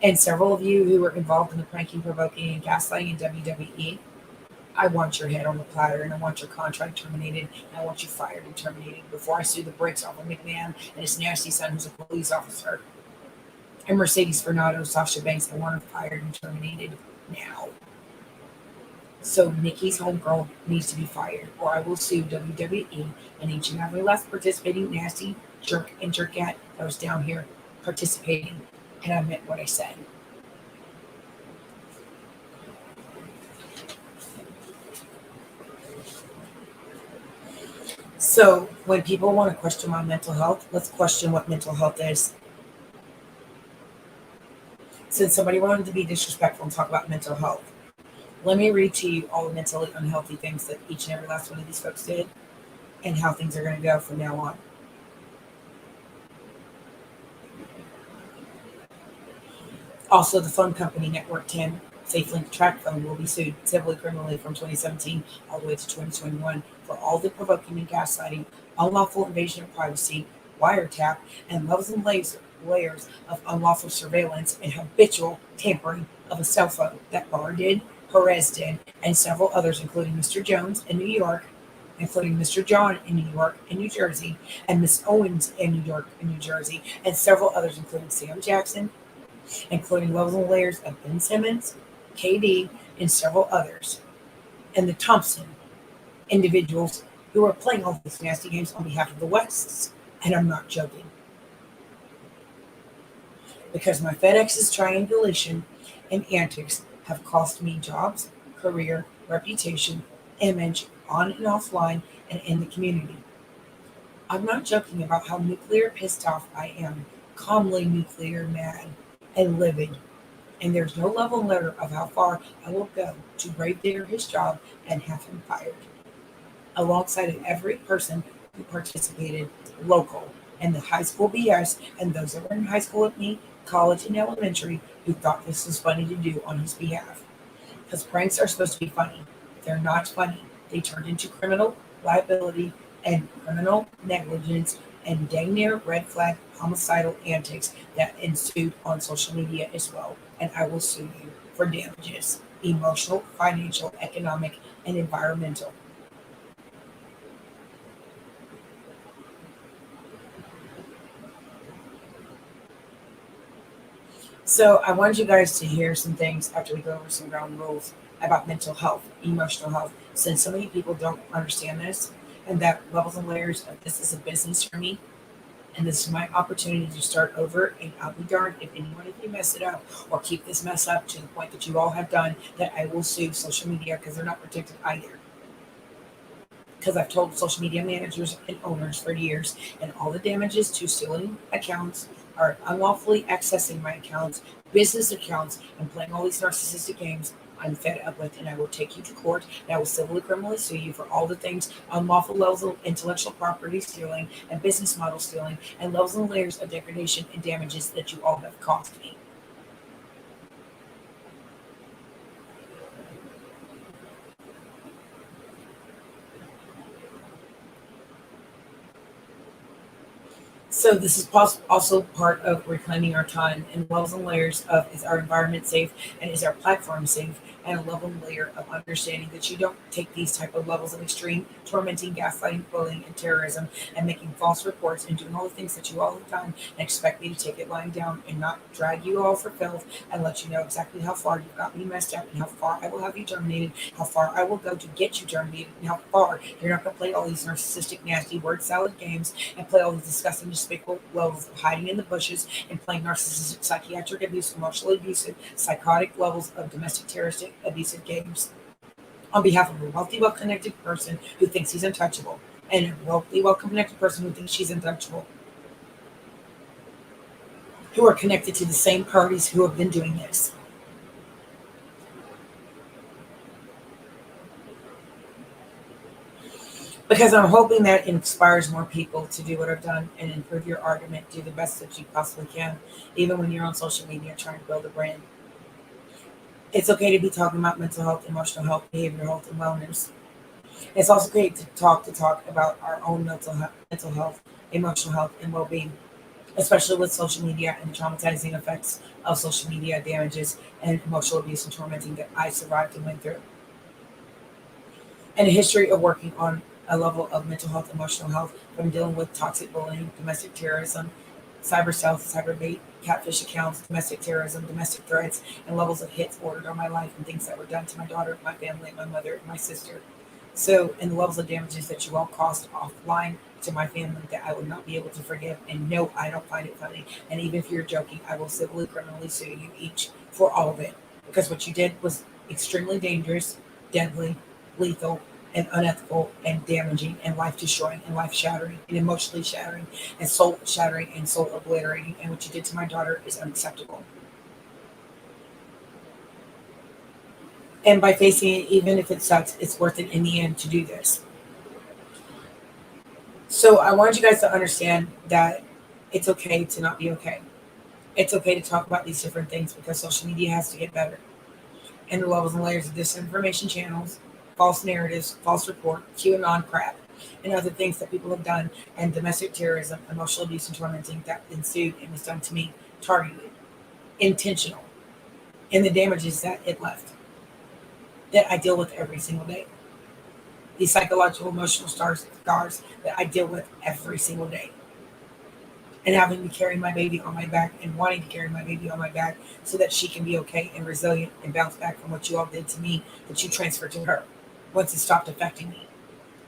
And several of you who were involved in the pranking, provoking, and gaslighting in WWE, I want your head on the platter, and I want your contract terminated, and I want you fired and terminated before I sue the brakes off of McMahon and his nasty son who's a police officer. And Mercedes Fernando, Sasha Banks, I want her fired and terminated now. So Nikki's homegirl needs to be fired, or I will sue WWE and each and every last participating nasty jerk and jerkette that was down here participating. And I meant what I said. So when people want to question my mental health, let's question what mental health is. Since somebody wanted to be disrespectful and talk about mental health, let me read to you all the mentally unhealthy things that each and every last one of these folks did and how things are going to go from now on. Also, the phone company Network 10 SafeLink Track Phone will be sued civilly criminally from 2017 all the way to 2021 for all the provoking and gaslighting, unlawful invasion of privacy, wiretap, and levels and layers of unlawful surveillance and habitual tampering of a cell phone that Barr did, Perez did, and several others, including Mr. Jones in New York, including Mr. John in New York and New Jersey, and Miss Owens in New York and New Jersey, and several others, including Sam Jackson, including levels and layers of Ben Simmons, KD, and several others, and the Thompson individuals who are playing all these nasty games on behalf of the Wests. And I'm not joking. Because my FedEx's triangulation and antics have cost me jobs, career, reputation, image, on and offline, and in the community. I'm not joking about how nuclear pissed off I am, calmly nuclear mad, and livid. And there's no level letter of how far I will go to gravedigger his job and have him fired. Alongside of every person who participated local in the high school BS and those that were in high school with me, college and elementary, who thought this was funny to do on his behalf. Because pranks are supposed to be funny. They're not funny. They turned into criminal liability and criminal negligence and dang near red flag homicidal antics that ensued on social media as well. And I will sue you for damages, emotional, financial, economic, and environmental. So I wanted you guys to hear some things after we go over some ground rules about mental health, emotional health, since so many people don't understand this, and that levels and layers of this is a business for me, and this is my opportunity to start over, and I'll be darned if anyone of you mess it up or keep this mess up to the point that you all have done, that I will sue social media because they're not protected either. Because I've told social media managers and owners for years, and all the damages to stealing accounts are unlawfully accessing my accounts, business accounts, and playing all these narcissistic games I'm fed up with, and I will take you to court, and I will civilly criminally sue you for all the things, unlawful levels of intellectual property stealing and business model stealing, and levels and layers of degradation and damages that you all have caused me. So this is also part of reclaiming our time, and levels and layers of is our environment safe and is our platform safe, and a level and layer of understanding that you don't take these type of levels of extreme tormenting, gaslighting, bullying, and terrorism, and making false reports and doing all the things that you all have done, and expect me to take it lying down and not drag you all for filth and let you know exactly how far you've got me messed up and how far I will have you terminated, how far I will go to get you terminated, and how far you're not going to play all these narcissistic, nasty word salad games and play all these disgusting, despicable levels of hiding in the bushes and playing narcissistic, psychiatric abuse, emotionally abusive, psychotic levels of domestic terroristic abusive games on behalf of a wealthy, well-connected person who thinks he's untouchable, and a wealthy, well-connected person who thinks she's untouchable, who are connected to the same parties who have been doing this. Because I'm hoping that it inspires more people to do what I've done and improve your argument, do the best that you possibly can, even when you're on social media trying to build a brand. It's okay to be talking about mental health, emotional health, behavioral health, and wellness. It's also okay to talk about our own mental health, emotional health, and well-being, especially with social media and the traumatizing effects of social media damages and emotional abuse and tormenting that I survived and went through. And a history of working on a level of mental health, emotional health, from dealing with toxic bullying, domestic terrorism, cyber stealth, cyber bait, catfish accounts, domestic terrorism, domestic threats, and levels of hits ordered on my life and things that were done to my daughter, my family, my mother, and my sister. So, and the levels of damages that you all caused offline to my family that I will not be able to forgive. And no, I don't find it funny. And even if you're joking, I will civilly, criminally sue you each for all of it. Because what you did was extremely dangerous, deadly, lethal, and unethical, and damaging, and life destroying, and life shattering, and emotionally shattering, and soul shattering, and soul obliterating. And what you did to my daughter is unacceptable. And by facing it, even if it sucks, it's worth it in the end to do this. So I want you guys to understand that it's okay to not be okay. It's okay to talk about these different things because social media has to get better. And the levels and layers of disinformation channels, false narratives, false report, QAnon crap, and other things that people have done, and domestic terrorism, emotional abuse, and tormenting that ensued and was done to me, targeted, intentional, and the damages that it left, that I deal with every single day. These psychological, emotional scars that I deal with every single day. And having to carry my baby on my back and wanting to carry my baby on my back so that she can be okay and resilient and bounce back from what you all did to me that you transferred to her once it stopped affecting me.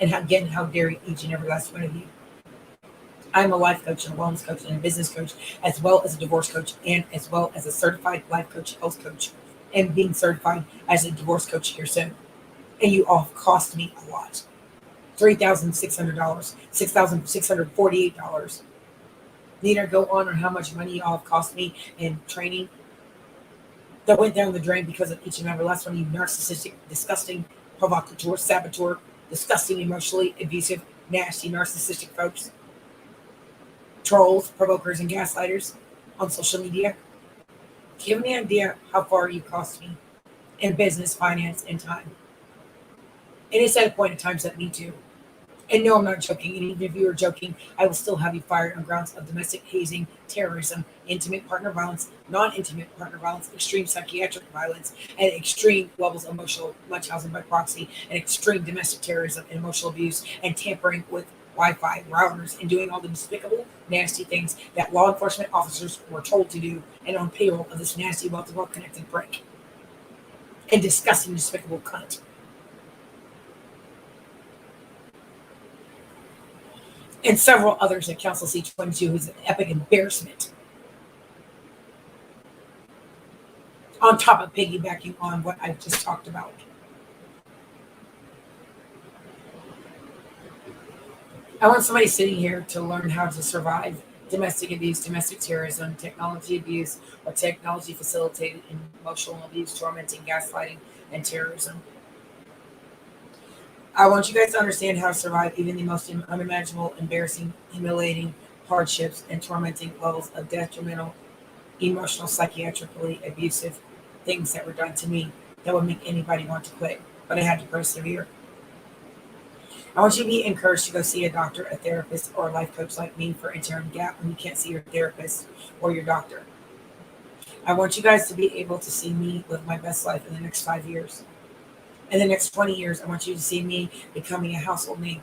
And again, how dare each and every last one of you. I'm a life coach and a wellness coach and a business coach, as well as a divorce coach, and as well as a certified life coach, health coach, and being certified as a divorce coach here soon. And you all cost me a lot. $3,600, $6,648. Need I go on how much money y'all have cost me in training that went down the drain because of each and every last one of you narcissistic, disgusting, provocateur, saboteur, disgusting, emotionally abusive, nasty, narcissistic folks, trolls, provokers, and gaslighters on social media? Do you have any idea how far you cost me in business, finance, and time? And it's at a point in times that me too. And no, I'm not joking. And even if you were joking, I will still have you fired on grounds of domestic hazing, terrorism, intimate partner violence, non-intimate partner violence, extreme psychiatric violence, and extreme levels of emotional Munchausen by proxy, and extreme domestic terrorism and emotional abuse, and tampering with Wi-Fi routers, and doing all the despicable, nasty things that law enforcement officers were told to do, and on payroll of this nasty, well-connected prick. And disgusting, despicable cunt. And several others at Council C22, who's an epic embarrassment. On top of piggybacking on what I just talked about. I want somebody sitting here to learn how to survive domestic abuse, domestic terrorism, technology abuse, or technology facilitated emotional abuse, tormenting, gaslighting, and terrorism. I want you guys to understand how to survive even the most unimaginable, embarrassing, humiliating hardships and tormenting levels of detrimental, emotional, psychiatrically abusive things that were done to me that would make anybody want to quit. But I had to persevere. I want you to be encouraged to go see a doctor, a therapist, or a life coach like me for interim gap when you can't see your therapist or your doctor. I want you guys to be able to see me live my best life in the next 5 years. In the next 20 years, I want you to see me becoming a household name.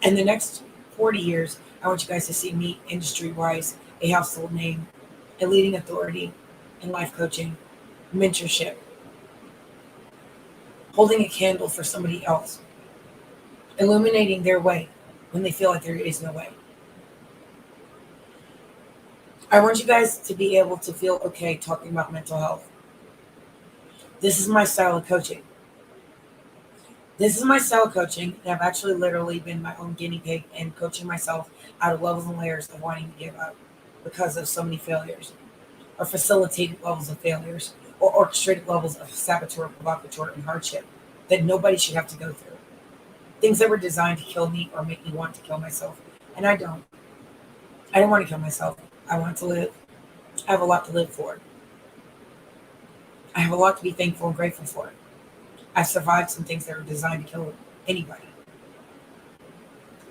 In the next 40 years, I want you guys to see me industry-wise, a household name, a leading authority in life coaching, mentorship, holding a candle for somebody else, illuminating their way when they feel like there is no way. I want you guys to be able to feel okay talking about mental health. This is my style of coaching. This is my style of coaching, and I've actually literally been my own guinea pig and coaching myself out of levels and layers of wanting to give up because of so many failures, or facilitated levels of failures, or orchestrated levels of saboteur, provocateur, and hardship that nobody should have to go through. Things that were designed to kill me or make me want to kill myself, and I don't. I don't want to kill myself. I want to live. I have a lot to live for. I have a lot to be thankful and grateful for. I've survived some things that were designed to kill anybody.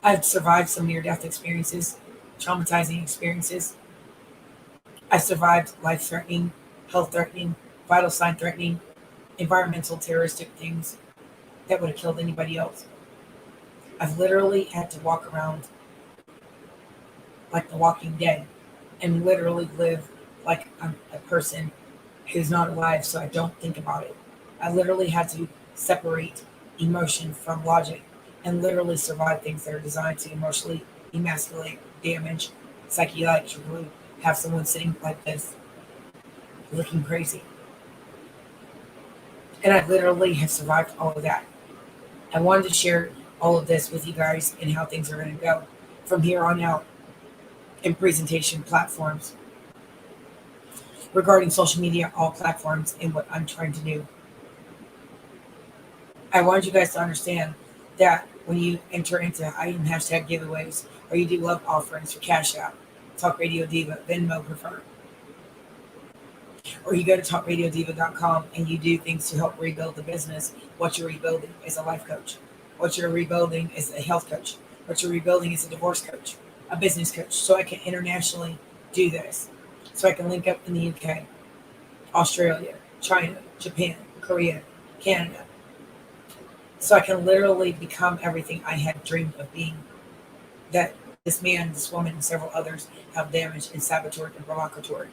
I've survived some near-death experiences, traumatizing experiences. I've survived life-threatening, health-threatening, vital sign-threatening, environmental terroristic things that would have killed anybody else. I've literally had to walk around like the Walking Dead and literally live like I'm a person who's not alive, so I don't think about it. I literally had to separate emotion from logic and literally survive things that are designed to emotionally emasculate, damage, psychologically have someone sitting like this looking crazy. And I literally have survived all of that. I wanted to share all of this with you guys and how things are going to go from here on out in presentation platforms regarding social media, all platforms, and what I'm trying to do. I want you guys to understand that when you enter into I am hashtag giveaways or you do love offerings for Cash App, Talk Radio Diva, Venmo preferred, or you go to talkradiodiva.com and you do things to help rebuild the business, what you're rebuilding is a life coach. What you're rebuilding is a health coach. What you're rebuilding is a divorce coach, a business coach. So I can internationally do this. So I can link up in the UK, Australia, China, Japan, Korea, Canada. So I can literally become everything I had dreamed of being. That this man, this woman, and several others have damaged and saboteured and provocatory.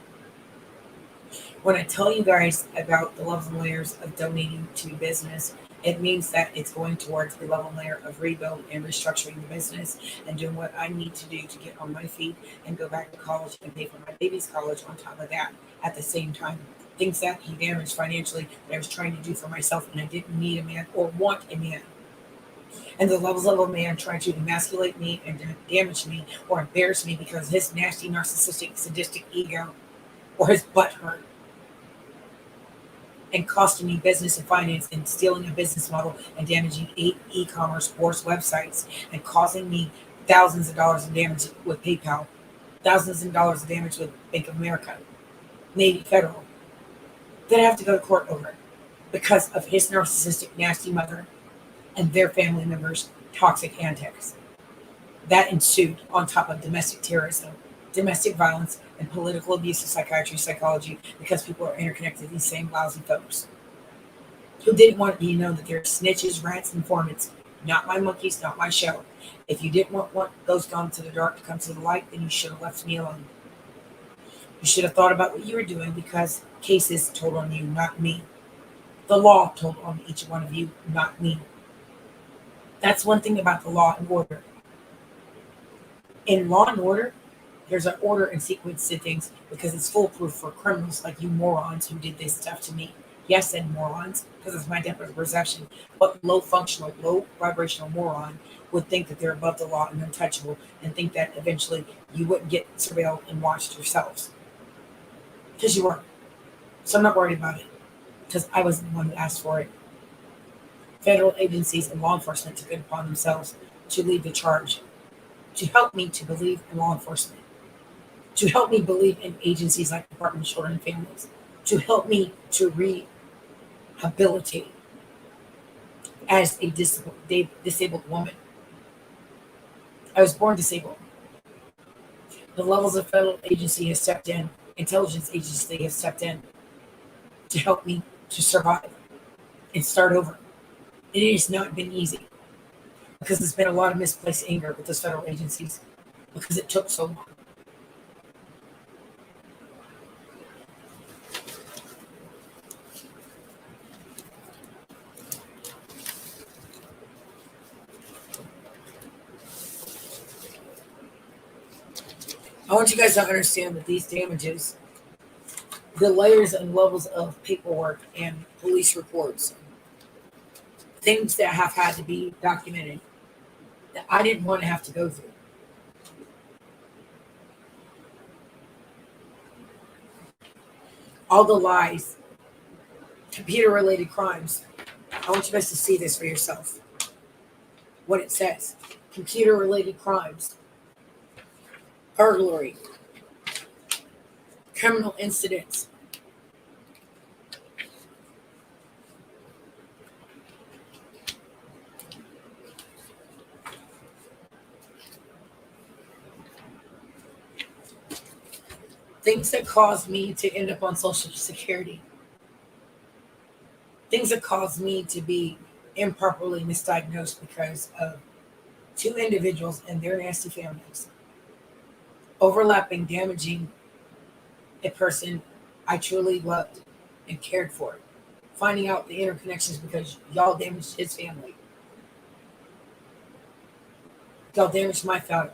When I tell you guys about the levels and layers of donating to business, it means that it's going towards a level and layer of rebuild and restructuring the business and doing what I need to do to get on my feet and go back to college and pay for my baby's college on top of that at the same time. Things that he damaged financially that I was trying to do for myself, and I didn't need a man or want a man. And the levels of a man trying to emasculate me and damage me or embarrass me because his nasty, narcissistic, sadistic ego or his butt hurt and costing me business and finance and stealing a business model and damaging 8 e-commerce horse websites and causing me thousands of dollars in damage with PayPal, thousands of dollars in damage with Bank of America, Navy Federal, that I have to go to court over because of his narcissistic, nasty mother and their family members' toxic antics. That ensued on top of domestic terrorism, domestic violence, and political abuse of psychiatry, psychology, because people are interconnected to these same lousy folks who didn't want you to know that they're snitches, rats, and informants. Not my monkeys, not my show. If you didn't want those gone to the dark to come to the light, then you should have left me alone. You should have thought about what you were doing because cases told on you, not me. The law told on each one of you, not me. That's one thing about the law and order. In law and order, there's an order and sequence to things because it's foolproof for criminals like you morons who did this stuff to me. Yes, and morons, because it's my depth of perception. But low functional, low vibrational moron would think that they're above the law and untouchable and think that eventually you wouldn't get surveilled and watched yourselves. Because you weren't. So I'm not worried about it because I was the one who asked for it. Federal agencies and law enforcement took it upon themselves to lead the charge, to help me to believe in law enforcement, to help me believe in agencies like Department of Children and Families, to help me to rehabilitate as a disabled woman. I was born disabled. The levels of federal agency have stepped in, intelligence agency has stepped in to help me to survive and start over. It has not been easy because there's been a lot of misplaced anger with those federal agencies because it took so long. I want you guys to understand that these damages, the layers and levels of paperwork and police reports, things that have had to be documented that I didn't want to have to go through. All the lies, computer-related crimes. I want you guys to see this for yourself. What it says. Computer-related crimes. Burglary. Criminal incidents. Things that caused me to end up on Social Security. Things that caused me to be improperly misdiagnosed because of 2 individuals and their nasty families overlapping, damaging a person I truly loved and cared for. Finding out the interconnections because y'all damaged his family. Y'all damaged my family.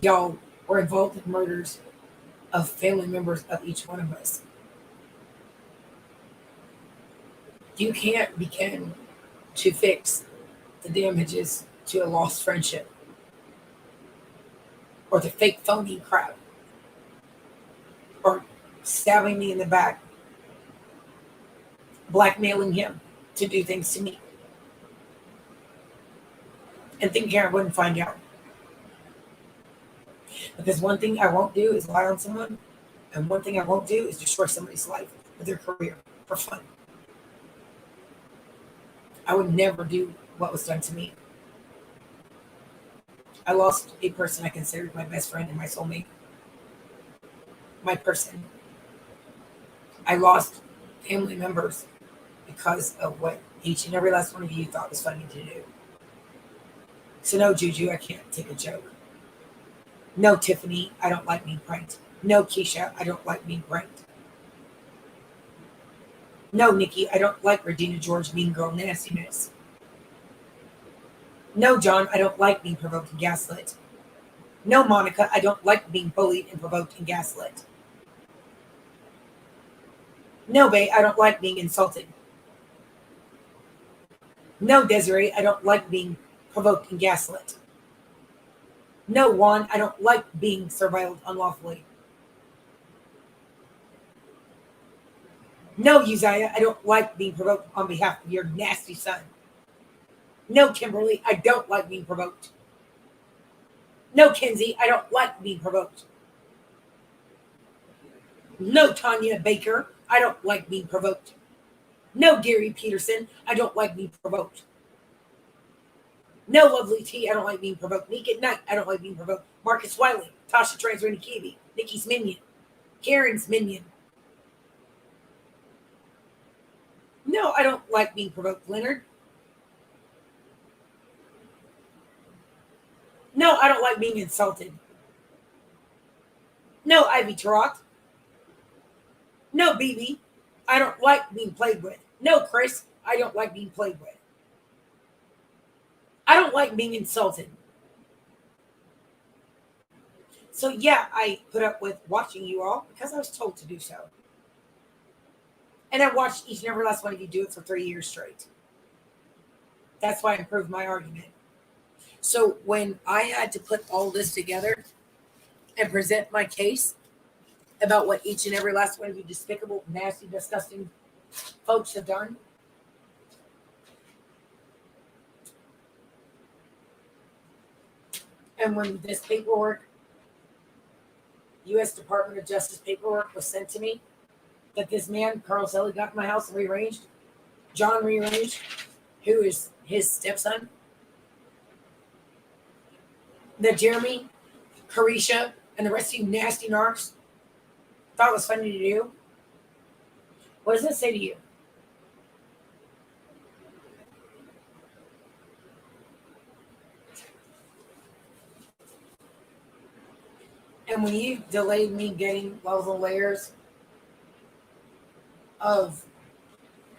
Y'all were involved in murders of family members of each one of us. You can't begin to fix the damages to a lost friendship or the fake phony crap or stabbing me in the back, blackmailing him to do things to me. And thinking I wouldn't find out. Because one thing I won't do is lie on someone. And one thing I won't do is destroy somebody's life or their career for fun. I would never do what was done to me. I lost a person I considered my best friend and my soulmate. My person. I lost family members because of what each and every last one of you thought was funny to do. So no, Juju, I can't take a joke. No, Tiffany, I don't like being pranked. No, Keisha, I don't like being pranked. No, Nikki, I don't like Regina George mean girl nastiness. No, John, I don't like being provoked and gaslit. No, Monica, I don't like being bullied and provoked and gaslit. No, Bae, I don't like being insulted. No, Desiree, I don't like being provoked and gaslit. No, Juan, I don't like being surveilled unlawfully. No, Uzziah, I don't like being provoked on behalf of your nasty son. No, Kimberly, I don't like being provoked. No, Kenzie, I don't like being provoked. No, Tanya Baker, I don't like being provoked. No, Gary Peterson, I don't like being provoked. No, Lovely T, I don't like being provoked. Meek at Night, I don't like being provoked. Marcus Wiley, Tasha Transraini Kiwi, Nikki's minion, Karen's minion. No, I don't like being provoked, Leonard. No, I don't like being insulted. No, Ivy Tarot. No, BB, I don't like being played with. No, Chris, I don't like being played with. I don't like being insulted. So yeah, I put up with watching you all because I was told to do so. And I watched each and every last one of you do it for 3 years straight. That's why I improved my argument. So when I had to put all this together and present my case about what each and every last one of you despicable, nasty, disgusting folks have done, and when this paperwork, U.S. Department of Justice paperwork was sent to me, that this man, Carl Selly, got in my house and rearranged, John rearranged, who is his stepson, that Jeremy, Carisha, and the rest of you nasty narcs thought it was funny to do. What does it say to you? And when you delayed me getting levels and layers of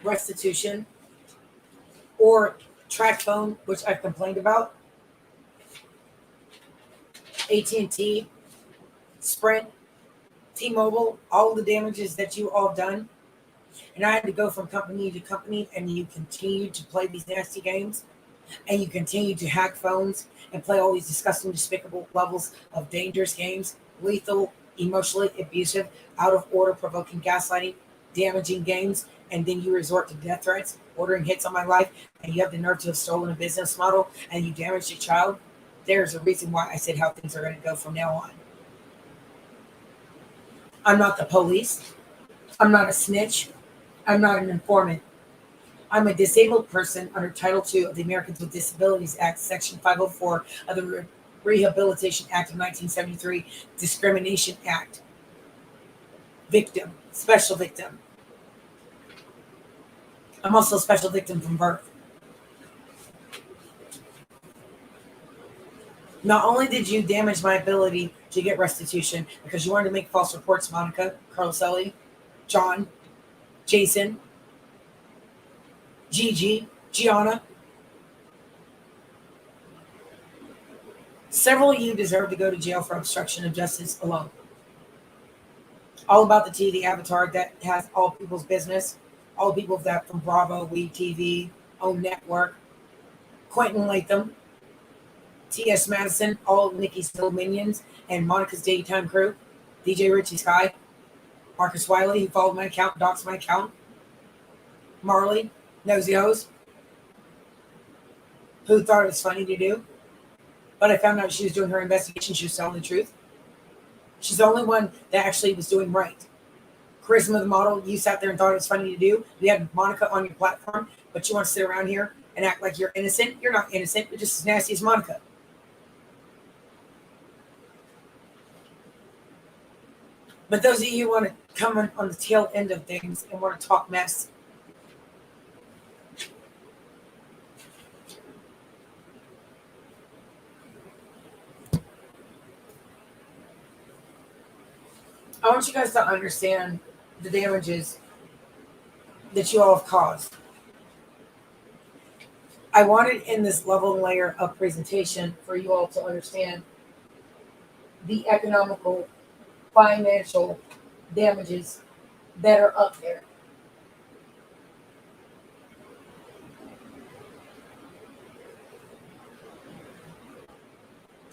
restitution or track phone, which I've complained about, AT&T, Sprint, T-Mobile, all the damages that you all done, and I had to go from company to company, and you continue to play these nasty games, and you continue to hack phones and play all these disgusting, despicable levels of dangerous games, lethal, emotionally abusive, out of order, provoking, gaslighting, damaging games, and then you resort to death threats, ordering hits on my life, and you have the nerve to have stolen a business model, and you damaged a child. There's a reason why I said how things are going to go from now on. I'm not the police. I'm not a snitch. I'm not an informant. I'm a disabled person under Title II of the Americans with Disabilities Act, Section 504 of the Rehabilitation Act of 1973, Discrimination Act. Victim, special victim. I'm also a special victim from birth. Not only did you damage my ability to get restitution because you wanted to make false reports, Monica, Carloselli, John, Jason, Gigi, Gianna. Several of you deserve to go to jail for obstruction of justice alone. All About the Tea, the avatar that has all people's business, all people that from Bravo, We TV, Own Network, Quentin Latham, T.S. Madison, all of Nikki's little minions, and Monica's Daytime Crew, DJ Richie Sky, Marcus Wiley, who followed my account, doxed my account, Marley, nosy hoes who thought it was funny to do. But I found out she was doing her investigation. She was telling the truth. She's the only one that actually was doing right. Charisma the model, you sat there and thought it was funny to do. You had Monica on your platform, but you want to sit around here and act like you're innocent. You're not innocent. You're just as nasty as Monica. But those of you who want to come on the tail end of things and want to talk mess, I want you guys to understand the damages that you all have caused. I wanted in this level and layer of presentation for you all to understand the economical, financial damages that are up there.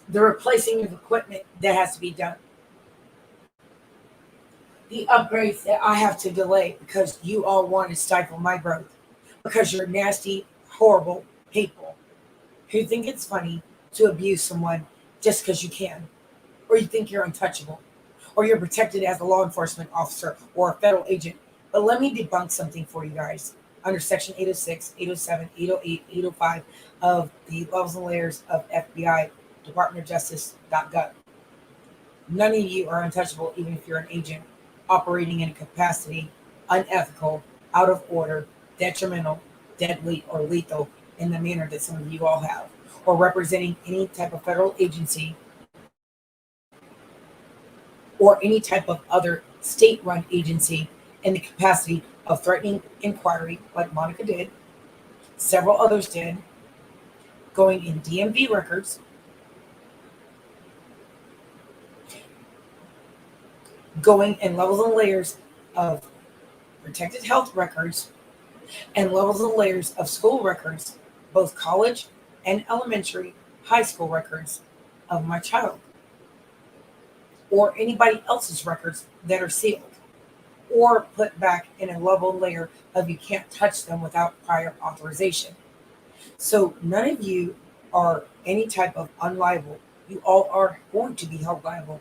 The replacing of equipment that has to be done. The upgrades that I have to delay because you all want to stifle my growth. Because you're nasty, horrible people who think it's funny to abuse someone just because you can. Or you think you're untouchable. Or you're protected as a law enforcement officer or a federal agent. But let me debunk something for you guys. Under Section 806, 807, 808, 805 of the levels and layers of FBI, Department of Justice.gov. None of you are untouchable, even if you're an agent operating in a capacity unethical, out of order, detrimental, deadly, or lethal in the manner that some of you all have, or representing any type of federal agency or any type of other state-run agency in the capacity of threatening inquiry, like Monica did, several others did, going in DMV records, going in levels and layers of protected health records, and levels and layers of school records, both college and elementary, high school records of my child, or anybody else's records that are sealed, or put back in a level layer of you can't touch them without prior authorization. So none of you are any type of unliable. You all are going to be held liable.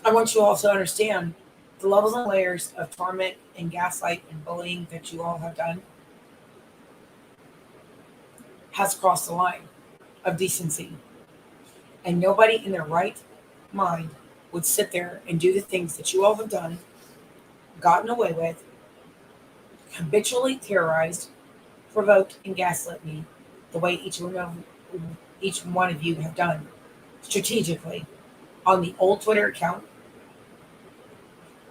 I want you all to understand the levels and layers of torment and gaslight and bullying that you all have done has crossed the line of decency. And nobody in their right mind would sit there and do the things that you all have done, gotten away with, habitually terrorized, provoked, and gaslit me the way each one of you have done strategically on the old Twitter account,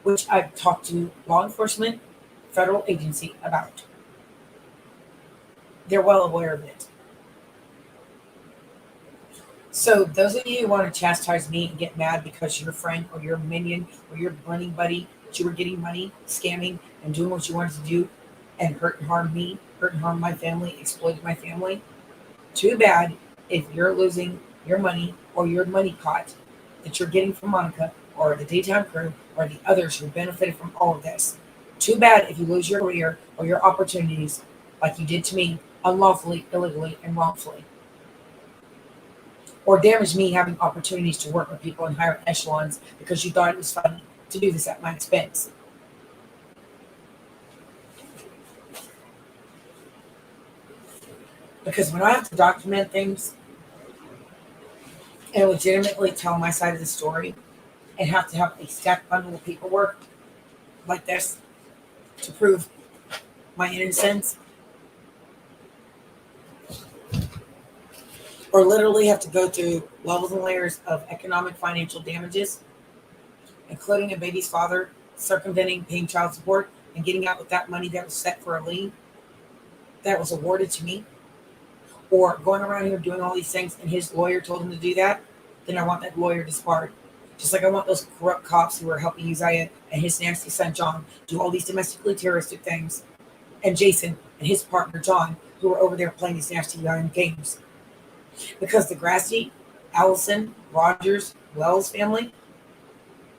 which I've talked to law enforcement, federal agency about. They're well aware of it. So those of you who want to chastise me and get mad because your friend or your minion or your running buddy that you were getting money, scamming, and doing what you wanted to do and hurt and harm me, hurt and harm my family, exploited my family, too bad if you're losing your money or your money pot that you're getting from Monica or the daytime crew or the others who benefited from all of this. Too bad if you lose your career or your opportunities like you did to me, unlawfully, illegally, and wrongfully. Or damage me having opportunities to work with people in higher echelons because you thought it was funny to do this at my expense. Because when I have to document things and legitimately tell my side of the story and have to have a stacked bundle of paperwork like this to prove my innocence, or literally have to go through levels and layers of economic financial damages, including a baby's father circumventing paying child support and getting out with that money that was set for a lien that was awarded to me, or going around here doing all these things and his lawyer told him to do that, then I want that lawyer disbarred. Just like I want those corrupt cops who are helping Uzziah and his nasty son John do all these domestically terroristic things, and Jason and his partner John, who were over there playing these nasty young games. Because the Grassy, Allison, Rogers, Wells family,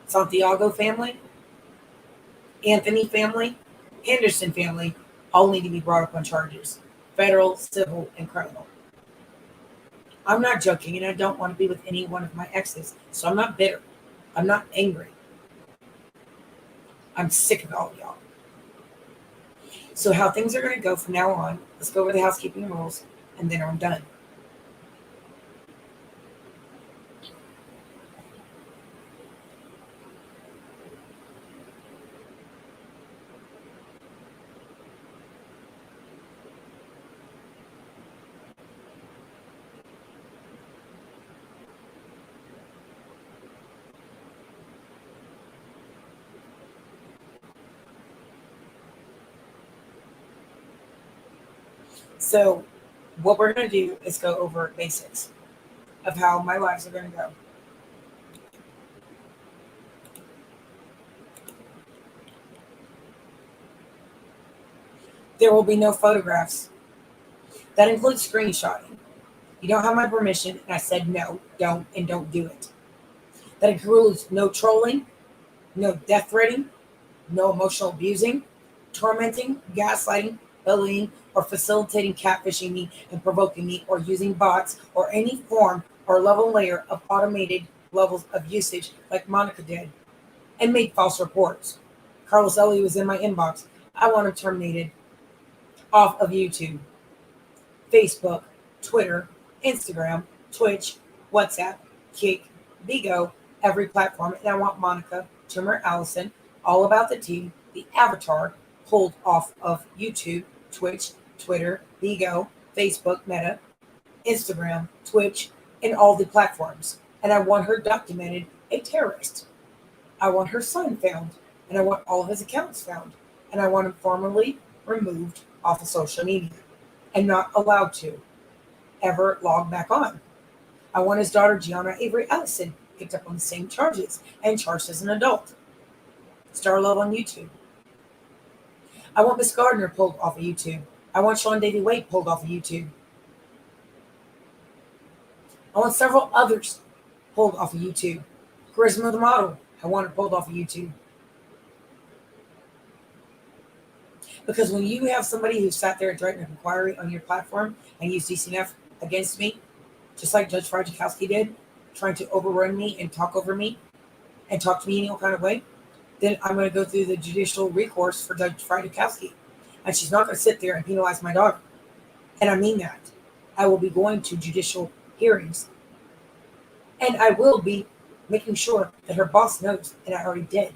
Santiago family, Anthony family, Henderson family all need to be brought up on charges, federal, civil, and criminal. I'm not joking, and I don't want to be with any one of my exes, so I'm not bitter. I'm not angry. I'm sick of all of y'all. So how things are going to go from now on, let's go over the housekeeping rules, and then I'm done. So what we're going to do is go over basics of how my lives are going to go. There will be no photographs. That includes screenshotting. You don't have my permission, and I said no, don't, and don't do it. That includes no trolling, no death threatening, no emotional abusing, tormenting, gaslighting, bullying, or facilitating catfishing me and provoking me, or using bots or any form or level layer of automated levels of usage like Monica did and made false reports. Carlos Ellie was in my inbox. I want him terminated off of YouTube, Facebook, Twitter, Instagram, Twitch, WhatsApp, Kick, Bigo, every platform. And I want Monica, Timmer Allison, All About the Tea, the Avatar, pulled off of YouTube, Twitch, Twitter, Bigo, Facebook, Meta, Instagram, Twitch, and all the platforms. And I want her documented a terrorist. I want her son found, and I want all of his accounts found. And I want him formally removed off of social media and not allowed to ever log back on. I want his daughter, Gianna Avery Ellison, picked up on the same charges and charged as an adult. Star Love on YouTube. I want Miss Gardner pulled off of YouTube. I want Sean Davy Wade pulled off of YouTube. I want several others pulled off of YouTube. Charisma the model, I want her pulled off of YouTube. Because when you have somebody who sat there and threatened an inquiry on your platform and used DCNF against me, just like Judge Frajikowski did, trying to overrun me and talk over me and talk to me in any kind of way, then I'm going to go through the judicial recourse for Judge Frajikowski. And she's not going to sit there and penalize my daughter. And I mean that. I will be going to judicial hearings. And I will be making sure that her boss knows, and I already did.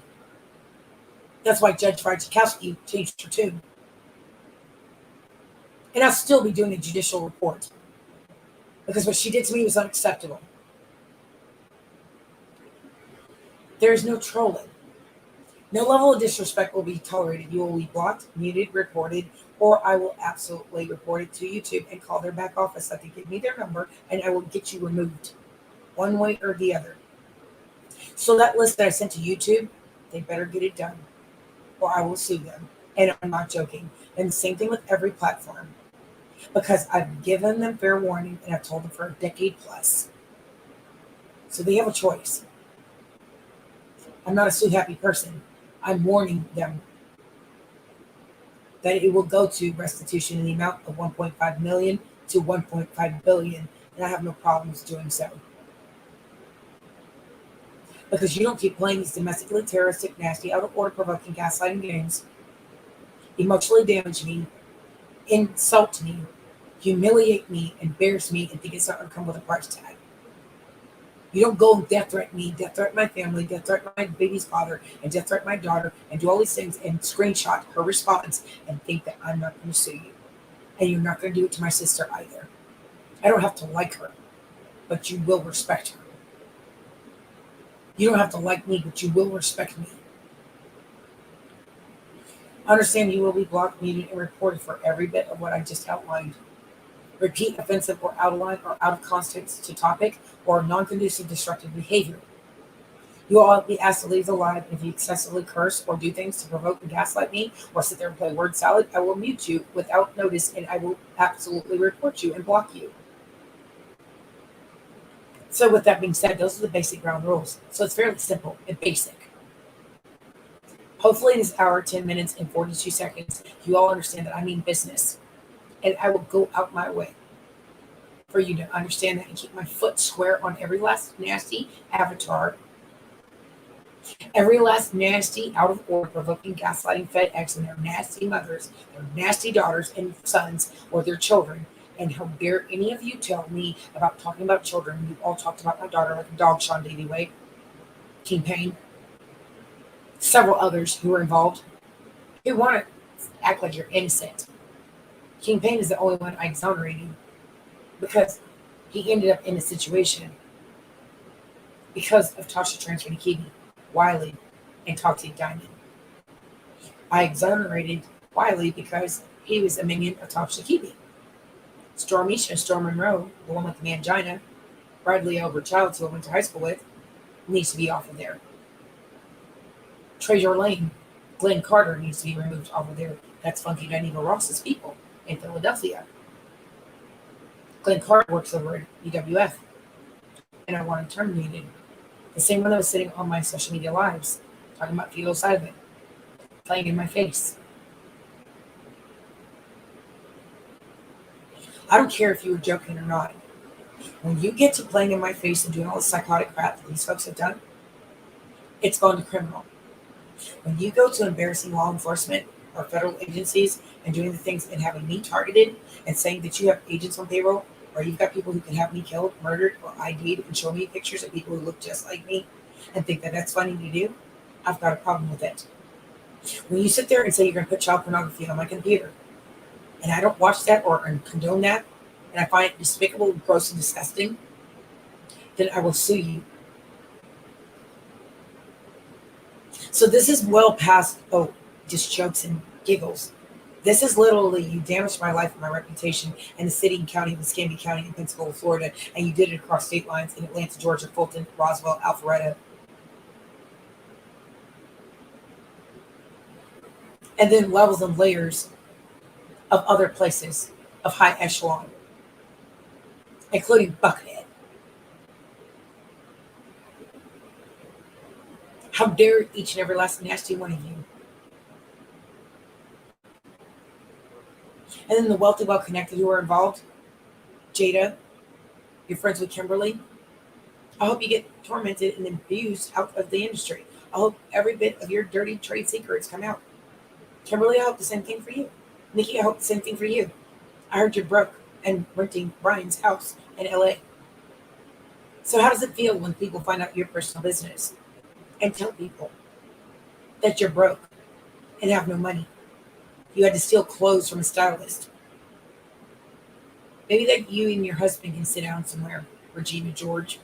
That's why Judge Frajikowski changed her tune. And I'll still be doing a judicial report. Because what she did to me was unacceptable. There is no trolling. No level of disrespect will be tolerated. You will be blocked, muted, reported, or I will absolutely report it to YouTube and call their back office that they give me their number, and I will get you removed, one way or the other. So that list that I sent to YouTube, they better get it done, or I will sue them. And I'm not joking. And the same thing with every platform, because I've given them fair warning, and I've told them for a decade plus. So they have a choice. I'm not a sue-happy person. I'm warning them that it will go to restitution in the amount of $1.5 million to $1.5 billion, and I have no problems doing so. Because you don't keep playing these domestically terroristic, nasty, out-of-order, provoking, gaslighting games, emotionally damage me, insult me, humiliate me, embarrass me, and think it's not going to come with a price tag. You don't go and death threaten me, death threaten my family, death threaten my baby's father, and death threaten my daughter, and do all these things and screenshot her response and think that I'm not going to sue you. And you're not going to do it to my sister either. I don't have to like her, but you will respect her. You don't have to like me, but you will respect me. Understand you will be blocked, muted, and reported for every bit of what I just outlined. repeat offensive or out of line or out of context to topic, or non-conducive disruptive behavior. You will all be asked to leave the live. If you excessively curse or do things to provoke and gaslight me or sit there and play word salad, I will mute you without notice and I will absolutely report you and block you. So with that being said, those are the basic ground rules. So it's fairly simple and basic. Hopefully in this hour, 10 minutes, and 42 seconds, you all understand that I mean business. And I will go out my way for you to understand that and keep my foot square on every last nasty avatar, every last nasty, out of order, provoking, gaslighting FedEx and their nasty mothers, their nasty daughters and sons, or their children. And how dare any of you tell me about talking about children? You all talked about my daughter like a dog, Sean Davy Way, King Payne, several others who were involved, who want to act like you're innocent. King Payne is the only one I exonerated because he ended up in a situation because of Tasha transferring to Kiwi, Wiley, and Toxic Diamond. I exonerated Wiley because he was a minion of Tasha Kiwi. Stormisha, Storm Monroe, the one with the mangina, Bradley Albert Childs, who I went to high school with, needs to be off of there. Treasure Lane, Glenn Carter needs to be removed off of there. That's Funky Dineva Ross's people in Philadelphia. Glenn Carter works over at UWF, and I want him terminated. The same one that was sitting on my social media lives, talking about fetal side of it, playing in my face. I don't care if you were joking or not. When you get to playing in my face and doing all the psychotic crap that these folks have done, it's gone to criminal. When you go to embarrassing law enforcement or federal agencies and doing the things and having me targeted and saying that you have agents on payroll or you've got people who can have me killed, murdered, or ID'd and show me pictures of people who look just like me and think that that's funny to do, I've got a problem with it. When you sit there and say you're going to put child pornography on my computer and I don't watch that or condone that and I find it despicable, gross, and disgusting, then I will sue you. So this is well past, just jokes and giggles. This is literally, you damaged my life and my reputation in the city and county of Escambia County in Pensacola, Florida, and you did it across state lines in Atlanta, Georgia, Fulton, Roswell, Alpharetta. And then levels and layers of other places of high echelon, including Buckhead. How dare each and every last nasty one of you. And then the wealthy, well-connected who are involved. Jada, you're friends with Kimberly. I hope you get tormented and abused out of the industry. I hope every bit of your dirty trade secrets come out. Kimberly, I hope the same thing for you. Nikki, I hope the same thing for you. I heard you're broke and renting Brian's house in LA. So how does it feel when people find out your personal business and tell people that you're broke and have no money? You had to steal clothes from a stylist. Maybe that you and your husband can sit down somewhere, Regina George.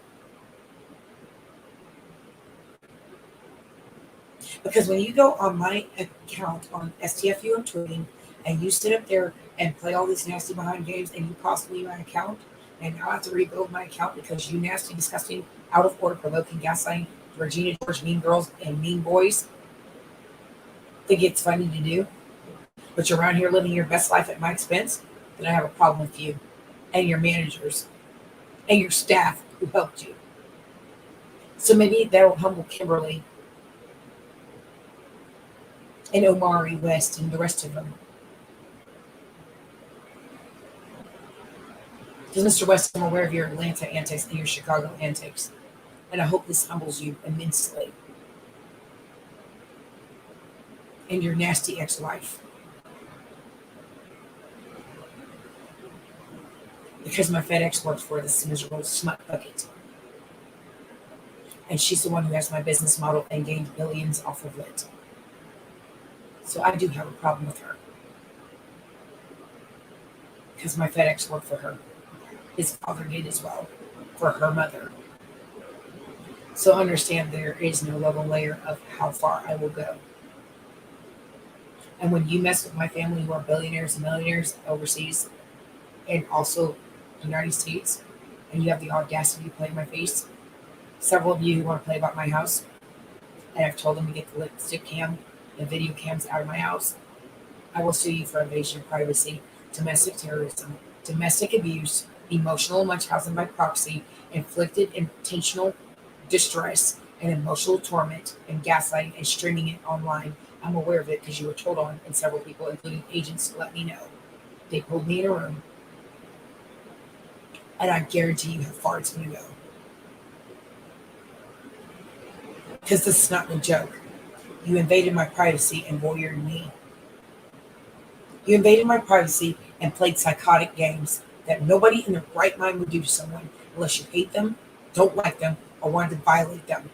Because when you go on my account on STFU and tweeting, and you sit up there and play all these nasty behind games, and you cost me my account, and now I have to rebuild my account because you nasty, disgusting, out of order, provoking, gaslighting, Regina George, mean girls, and mean boys think it's funny to do, but you're around here living your best life at my expense, then I have a problem with you and your managers and your staff who helped you. So maybe that'll humble Kimberly and Omari West and the rest of them. Because Mr. West, I'm aware of your Atlanta antics and your Chicago antics. And I hope this humbles you immensely. And your nasty ex-wife. Because my FedEx works for this miserable smut bucket. And she's the one who has my business model and gained billions off of it. So I do have a problem with her. Because my FedEx worked for her. His father did as well. For her mother. So understand there is no level layer of how far I will go. And when you mess with my family who are billionaires and millionaires overseas, and also the United States, and you have the audacity to play in my face. Several of you who want to play about my house, and I've told them to get the lipstick cam, the video cams out of my house. I will sue you for invasion of privacy, domestic terrorism, domestic abuse, emotional and housing by proxy, inflicted intentional distress, and emotional torment, and gaslighting, and streaming it online. I'm aware of it because you were told on, and several people, including agents, let me know. They pulled me in a room, and I guarantee you how far it's going to go. Because this is not a joke. You invaded my privacy and warriored me. You invaded my privacy and played psychotic games that nobody in their right mind would do to someone unless you hate them, don't like them, or wanted to violate them.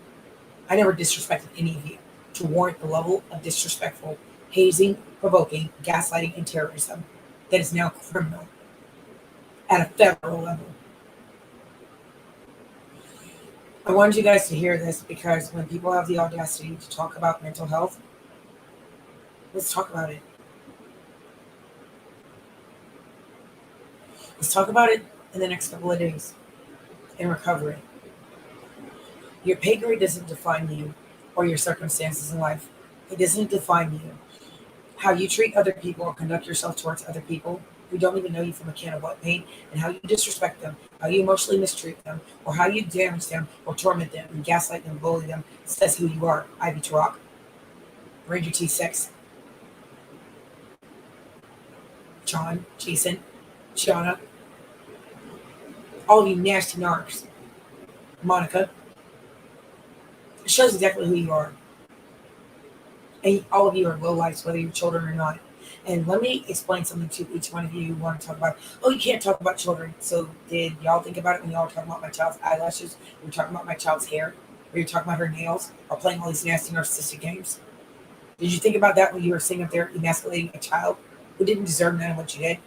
I never disrespected any of you to warrant the level of disrespectful, hazing, provoking, gaslighting, and terrorism that is now criminal at a federal level. I wanted you guys to hear this because when people have the audacity to talk about mental health, let's talk about it. Let's talk about it in the next couple of days in recovery. Your pay grade doesn't define you or your circumstances in life. It doesn't define you. How you treat other people or conduct yourself towards other people who don't even know you from a can of wet paint, and how you disrespect them, how you emotionally mistreat them, or how you damage them or torment them and gaslight them, bully them, says who you are. Ivy Tarak, Ranger T6, John, Jason, Gianna, all of you nasty narcs, Monica. It shows exactly who you are. And all of you are low lives, whether you're children or not. And let me explain something to each one of you who want to talk about, oh, you can't talk about children. So did y'all think about it when y'all were talking about my child's eyelashes? Were you talking about my child's hair? Were you talking about her nails? Or playing all these nasty narcissistic games? Did you think about that when you were sitting up there emasculating a child who didn't deserve none of what you did?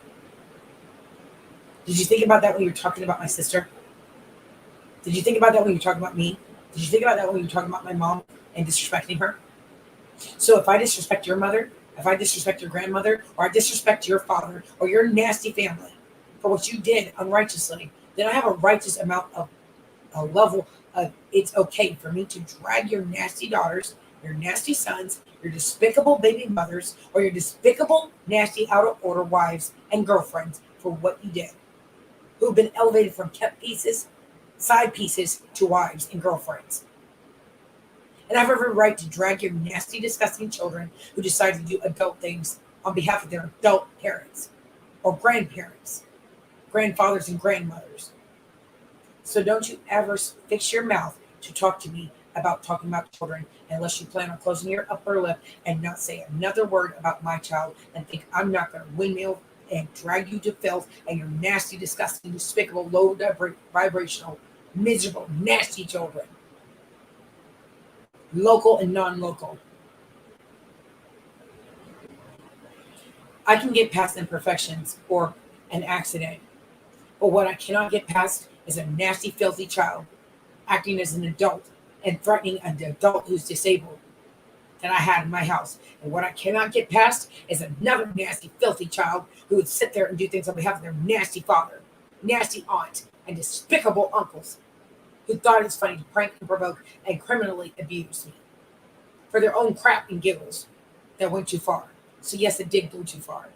Did you think about that when you were talking about my sister? Did you think about that when you were talking about me? Did you think about that when you were talking about my mom and disrespecting her? So if I disrespect your mother, if I disrespect your grandmother, or I disrespect your father or your nasty family for what you did unrighteously, then I have a righteous amount of a level of it's okay for me to drag your nasty daughters, your nasty sons, your despicable baby mothers, or your despicable, nasty, out of order wives and girlfriends for what you did, who've been elevated from kept pieces, side pieces, to wives and girlfriends. And I have every right to drag your nasty, disgusting children who decide to do adult things on behalf of their adult parents or grandparents, grandfathers and grandmothers. So don't you ever fix your mouth to talk to me about talking about children unless you plan on closing your upper lip and not say another word about my child and think I'm not going to windmill and drag you to filth and your nasty, disgusting, despicable, low vibrational, miserable, nasty children. Local and non-local. I can get past imperfections or an accident, but what I cannot get past is a nasty, filthy child acting as an adult and threatening an adult who's disabled that I had in my house. And what I cannot get past is another nasty, filthy child who would sit there and do things on behalf of their nasty father, nasty aunt, and despicable uncles who thought it was funny to prank and provoke and criminally abuse me for their own crap and giggles that went too far. So yes, it did go too far.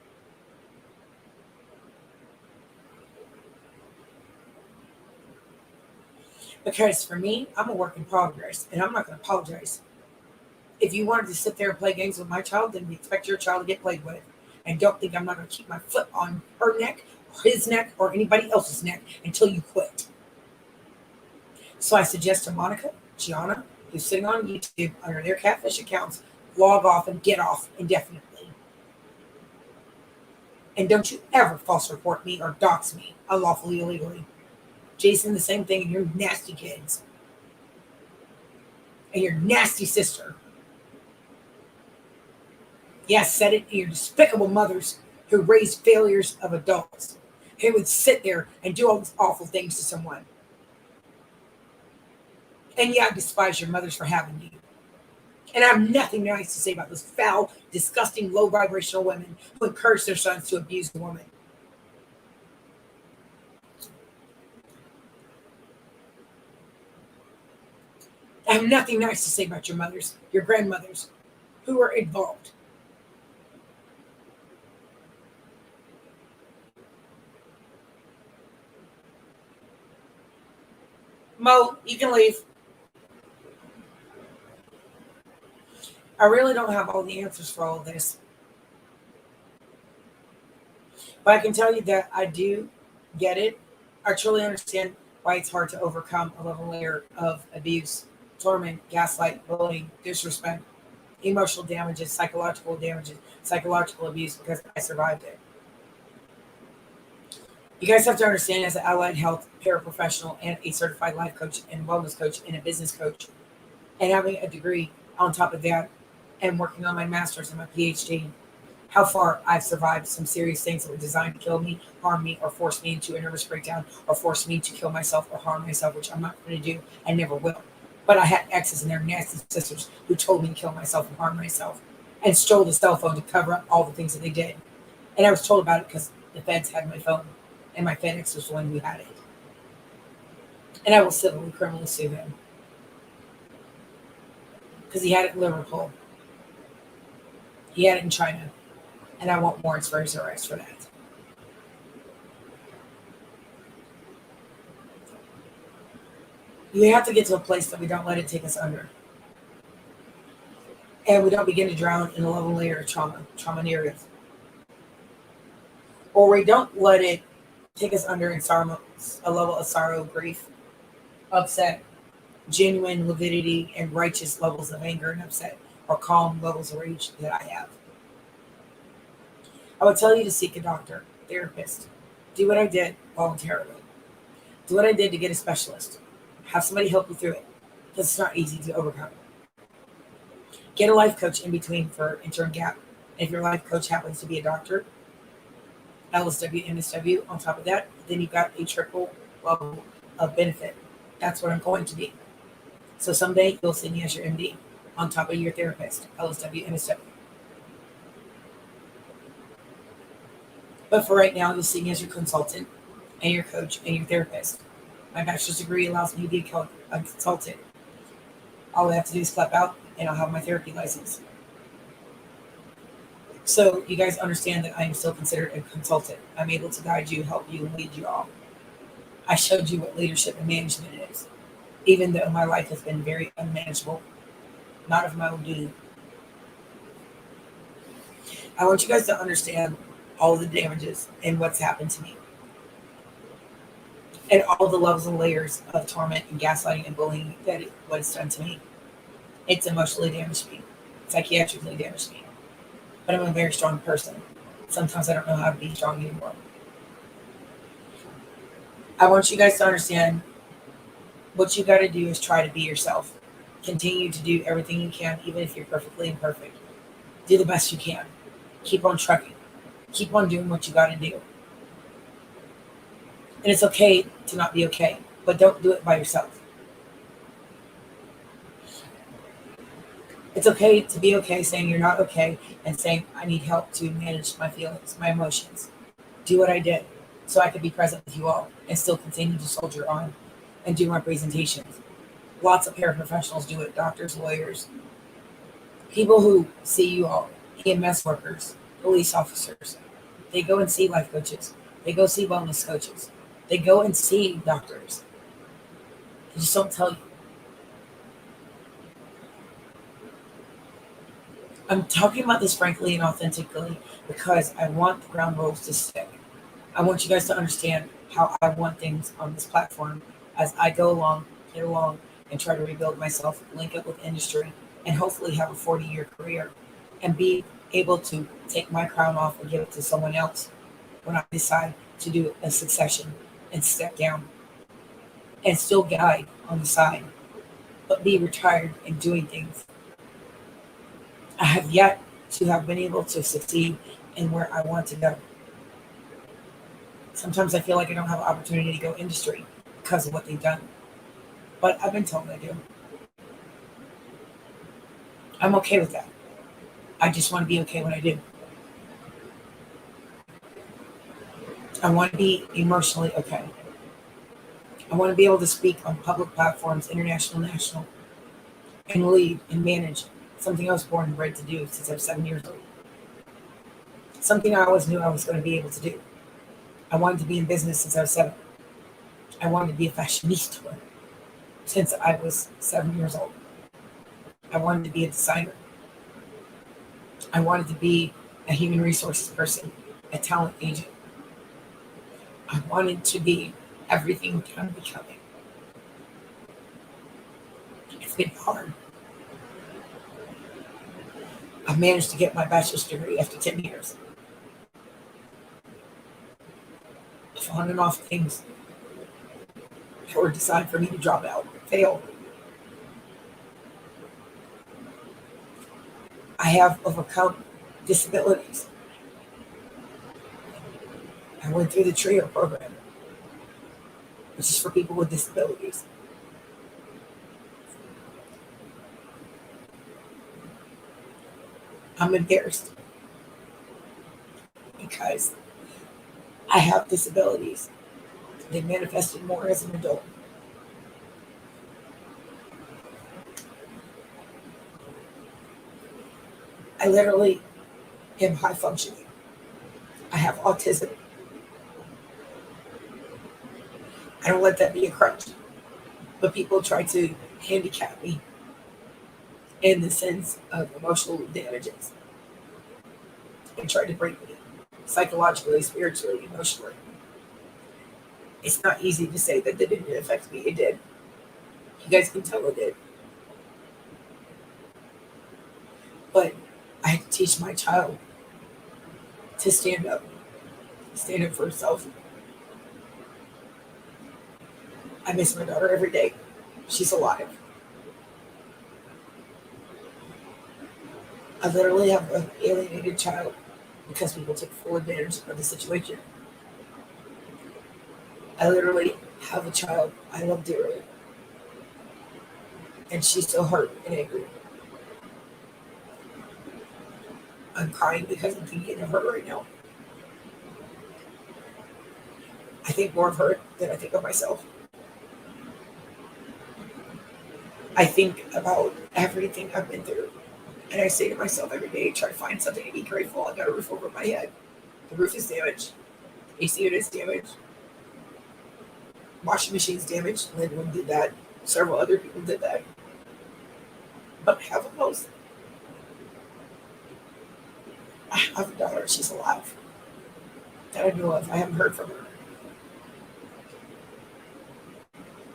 Because for me, I'm a work in progress, and I'm not going to apologize. If you wanted to sit there and play games with my child, then expect your child to get played with. And don't think I'm not going to keep my foot on her neck, or his neck, or anybody else's neck until you quit. So I suggest to Monica, Gianna, who's sitting on YouTube under their catfish accounts, log off and get off indefinitely. And don't you ever false report me or dox me unlawfully, illegally. Jason, the same thing, and your nasty kids. And your nasty sister. Yes, said it, and your despicable mothers who raised failures of adults, who would sit there and do all these awful things to someone. And yeah, I despise your mothers for having you. And I have nothing nice to say about those foul, disgusting, low vibrational women who encourage their sons to abuse the woman. I have nothing nice to say about your mothers, your grandmothers, who were involved. Mo, you can leave. I really don't have all the answers for all of this. But I can tell you that I do get it. I truly understand why it's hard to overcome a level layer of abuse, torment, gaslight, bullying, disrespect, emotional damages, psychological abuse, because I survived it. You guys have to understand, as an allied health paraprofessional and a certified life coach and wellness coach and a business coach, and having a degree on top of that, and working on my master's and my PhD, how far I've survived some serious things that were designed to kill me, harm me, or force me into a nervous breakdown, or force me to kill myself or harm myself, which I'm not going to do and never will. But I had exes and their nasty sisters who told me to kill myself and harm myself, and stole the cell phone to cover up all the things that they did. And I was told about it because the feds had my phone, and my FedEx was the one who had it. And I will civilly, criminally sue him because he had it in Liverpool. He had it in China. And I want warrants for his arrest for that. We have to get to a place that we don't let it take us under. And we don't begin to drown in a level layer of trauma narrative. Or we don't let it take us under in sorrow, a level of sorrow, grief, upset, genuine lividity, and righteous levels of anger and upset, or calm levels of rage that I have. I would tell you to seek a doctor, therapist. Do what I did voluntarily. Do what I did to get a specialist. Have somebody help you through it, because it's not easy to overcome. Get a life coach in between for interim gap. And if your life coach happens to be a doctor, LSW, MSW, on top of that, then you've got a triple level of benefit. That's what I'm going to be. So someday you'll see me as your MD on top of your therapist, LSW, MSW. But for right now, you'll see me as your consultant and your coach and your therapist. My bachelor's degree allows me to be a consultant. All I have to do is clap out, and I'll have my therapy license. So you guys understand that I am still considered a consultant. I'm able to guide you, help you, and lead you all. I showed you what leadership and management is, even though my life has been very unmanageable, not of my own doing. I want you guys to understand all the damages and what's happened to me, and all the levels and layers of torment and gaslighting and bullying that what it's done to me. It's emotionally damaged me, psychiatrically damaged me, but I'm a very strong person. Sometimes I don't know how to be strong anymore. I want you guys to understand what you got to do is try to be yourself. Continue to do everything you can, even if you're perfectly imperfect. Do the best you can. Keep on trucking. Keep on doing what you got to do. And it's okay to not be okay, but don't do it by yourself. It's okay to be okay saying you're not okay and saying I need help to manage my feelings, my emotions. Do what I did so I could be present with you all and still continue to soldier on and do my presentations. Lots of paraprofessionals do it, doctors, lawyers, people who see you all, EMS workers, police officers. They go and see life coaches. They go see wellness coaches. They go and see doctors. They just don't tell you. I'm talking about this frankly and authentically because I want the ground rules to stick. I want you guys to understand how I want things on this platform as I go along, get along, and try to rebuild myself, link up with industry, and hopefully have a 40-year career and be able to take my crown off and give it to someone else when I decide to do a succession and step down and still guide on the side, but be retired and doing things. I have yet to have been able to succeed in where I want to go. Sometimes I feel like I don't have an opportunity to go industry because of what they've done, but I've been told I do. I'm okay with that. I just want to be okay when I do. I want to be emotionally okay. I want to be able to speak on public platforms, international, national, and lead and manage something I was born and bred to do since I was 7 years old. Something I always knew I was going to be able to do. I wanted to be in business since I was 7. I wanted to be a fashionista since I was 7 years old. I wanted to be a designer. I wanted to be a human resources person, a talent agent. I wanted to be everything I'm becoming. It's been hard. I managed to get my bachelor's degree after 10 years. On and off things that were designed for me to drop out, fail. I have overcome disabilities. I went through the TRIO program, which is for people with disabilities. I'm embarrassed because I have disabilities. They manifested more as an adult. I literally am high functioning. I have autism. I don't let that be a crutch. But people try to handicap me in the sense of emotional damages and try to break me psychologically, spiritually, emotionally. It's not easy to say that it didn't affect me. It did. You guys can tell it did. But I had to teach my child to stand up for herself. I miss my daughter every day. She's alive. I literally have an alienated child because people took full advantage of the situation. I literally have a child I love dearly. And she's so hurt and angry. I'm crying because I'm thinking of her right now. I think more of her than I think of myself. I think about everything I've been through. And I say to myself every day, try to find something to be grateful. I got a roof over my head. The roof is damaged. AC unit is damaged. Washing machine's damaged. Lynn did that. Several other people did that. But I have a most. I have a daughter. She's alive. That I know of. I haven't heard from her.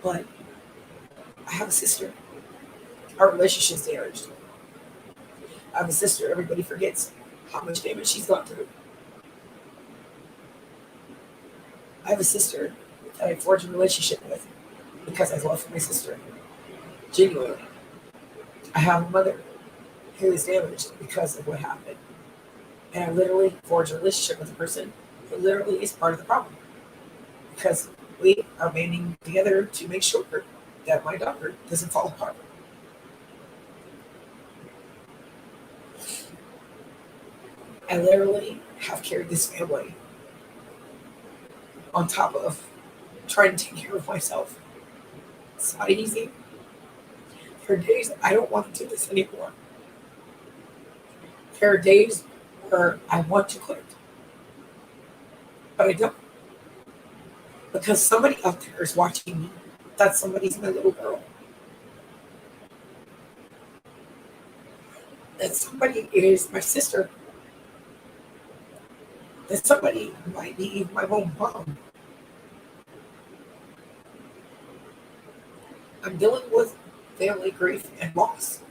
But I have a sister. Our relationship's damaged. I have a sister. Everybody forgets how much damage she's gone through. I have a sister that I forged a relationship with because I love my sister. Genuinely. I have a mother who is damaged because of what happened. And I literally forged a relationship with a person who literally is part of the problem. Because we are banding together to make sure that my daughter doesn't fall apart. I literally have carried this family on top of trying to take care of myself. It's not easy. There are days I don't want to do this anymore. There are days where I want to quit, but I don't. Because somebody out there is watching me. That somebody's my little girl. That somebody is my sister. That somebody might be my own mom. I'm dealing with family grief and loss.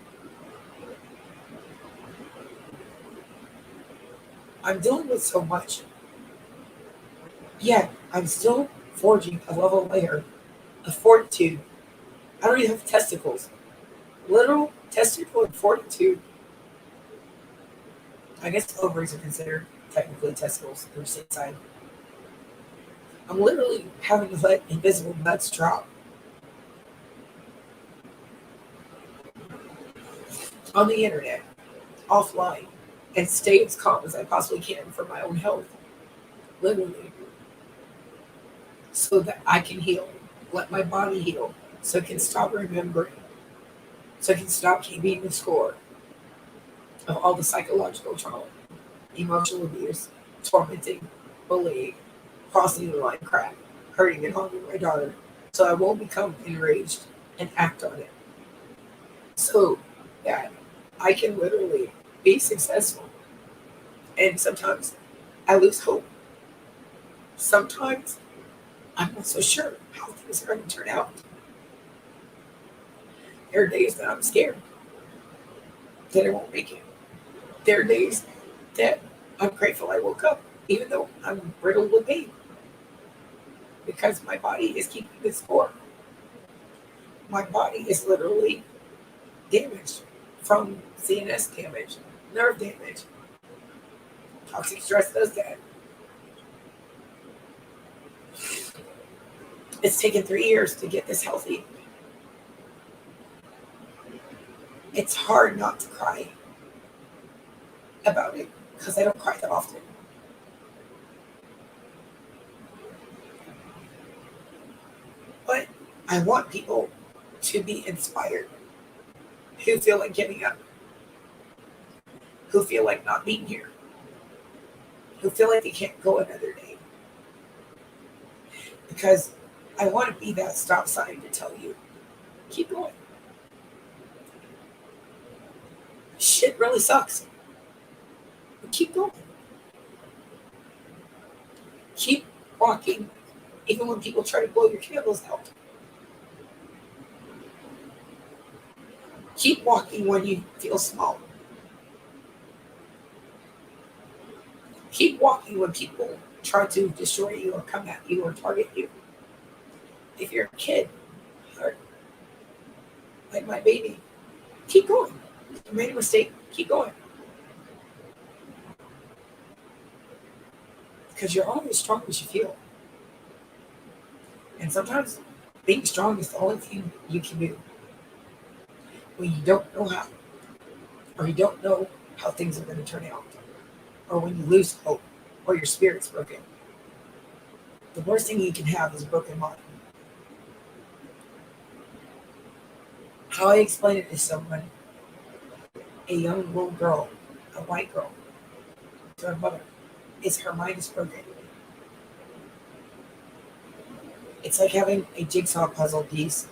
I'm dealing with so much. Yet, I'm still forging a level layer of fortitude. I don't even have testicles. Literal testicle and fortitude. I guess ovaries are considered technically testicles. They're inside. I'm literally having to let invisible nuts drop. On the internet, offline, and stay as calm as I possibly can for my own health. Literally. So that I can heal. Let my body heal. So it can stop remembering. so I can stop keeping the score of all the psychological trauma, emotional abuse, tormenting, bullying, crossing the line crap, hurting and harming my daughter, so I won't become enraged and act on it. So that I can literally be successful. And sometimes I lose hope. Sometimes I'm not so sure how things are going to turn out. There are days that I'm scared that I won't make it. There are days that I'm grateful I woke up, even though I'm riddled with pain, because my body is keeping the score. My body is literally damaged from CNS damage, nerve damage. Toxic stress does that. It's taken 3 years to get this healthy. It's hard not to cry about it because I don't cry that often. But I want people to be inspired, who feel like giving up, who feel like not being here, who feel like they can't go another day. Because I want to be that stop sign to tell you, keep going. Shit really sucks. But keep going. Keep walking, even when people try to blow your candles out. Keep walking when you feel small. Keep walking when people try to destroy you or come at you or target you. If you're a kid, or like my baby, keep going. If you made a mistake, keep going. Because you're only as strong as you feel. And sometimes being strong is the only thing you can do. When you don't know how, or you don't know how things are going to turn out, or when you lose hope, or your spirit's broken. The worst thing you can have is a broken mind. How I explain it to someone, a young little girl, a white girl, to her mother, is her mind is broken. It's like having a jigsaw puzzle piece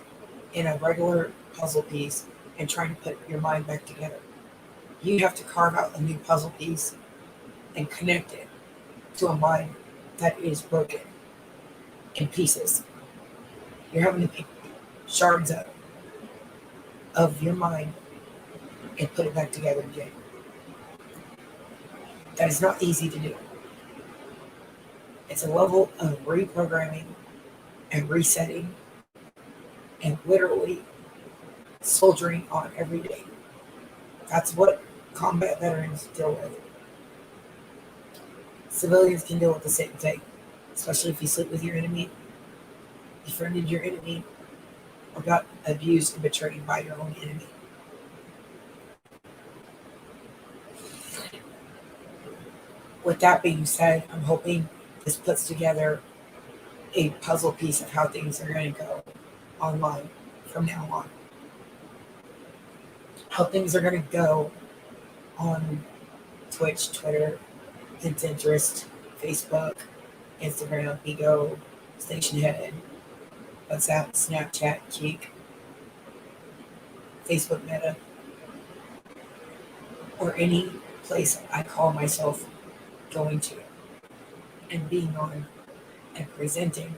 in a regular puzzle piece and trying to put your mind back together. You have to carve out a new puzzle piece and connect it to a mind that is broken in pieces. You're having to pick shards up of your mind and put it back together again. That is not easy to do. It's a level of reprogramming and resetting and literally soldiering on every day. That's what combat veterans deal with. Civilians can deal with the same thing, especially if you sleep with your enemy, befriended your enemy, or got abused and betrayed by your own enemy. With that being said, I'm hoping this puts together a puzzle piece of how things are going to go online from now on. How things are going to go on Twitch, Twitter, Pinterest, Facebook, Instagram, Ego, Stationhead, WhatsApp, Snapchat, Keek, Facebook Meta, or any place I call myself going to and being on and presenting,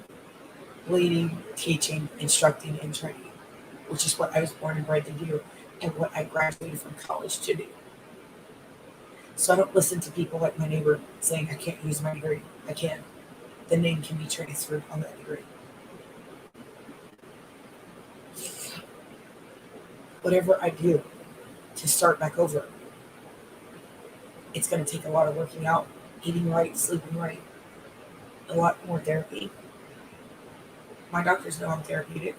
leading, teaching, instructing, and training, which is what I was born and bred to do and what I graduated from college to do. So I don't listen to people like my neighbor saying I can't use my degree. I can. The name can be transferred on that degree. Whatever I do to start back over, it's going to take a lot of working out, eating right, sleeping right, a lot more therapy. My doctors know I'm therapeutic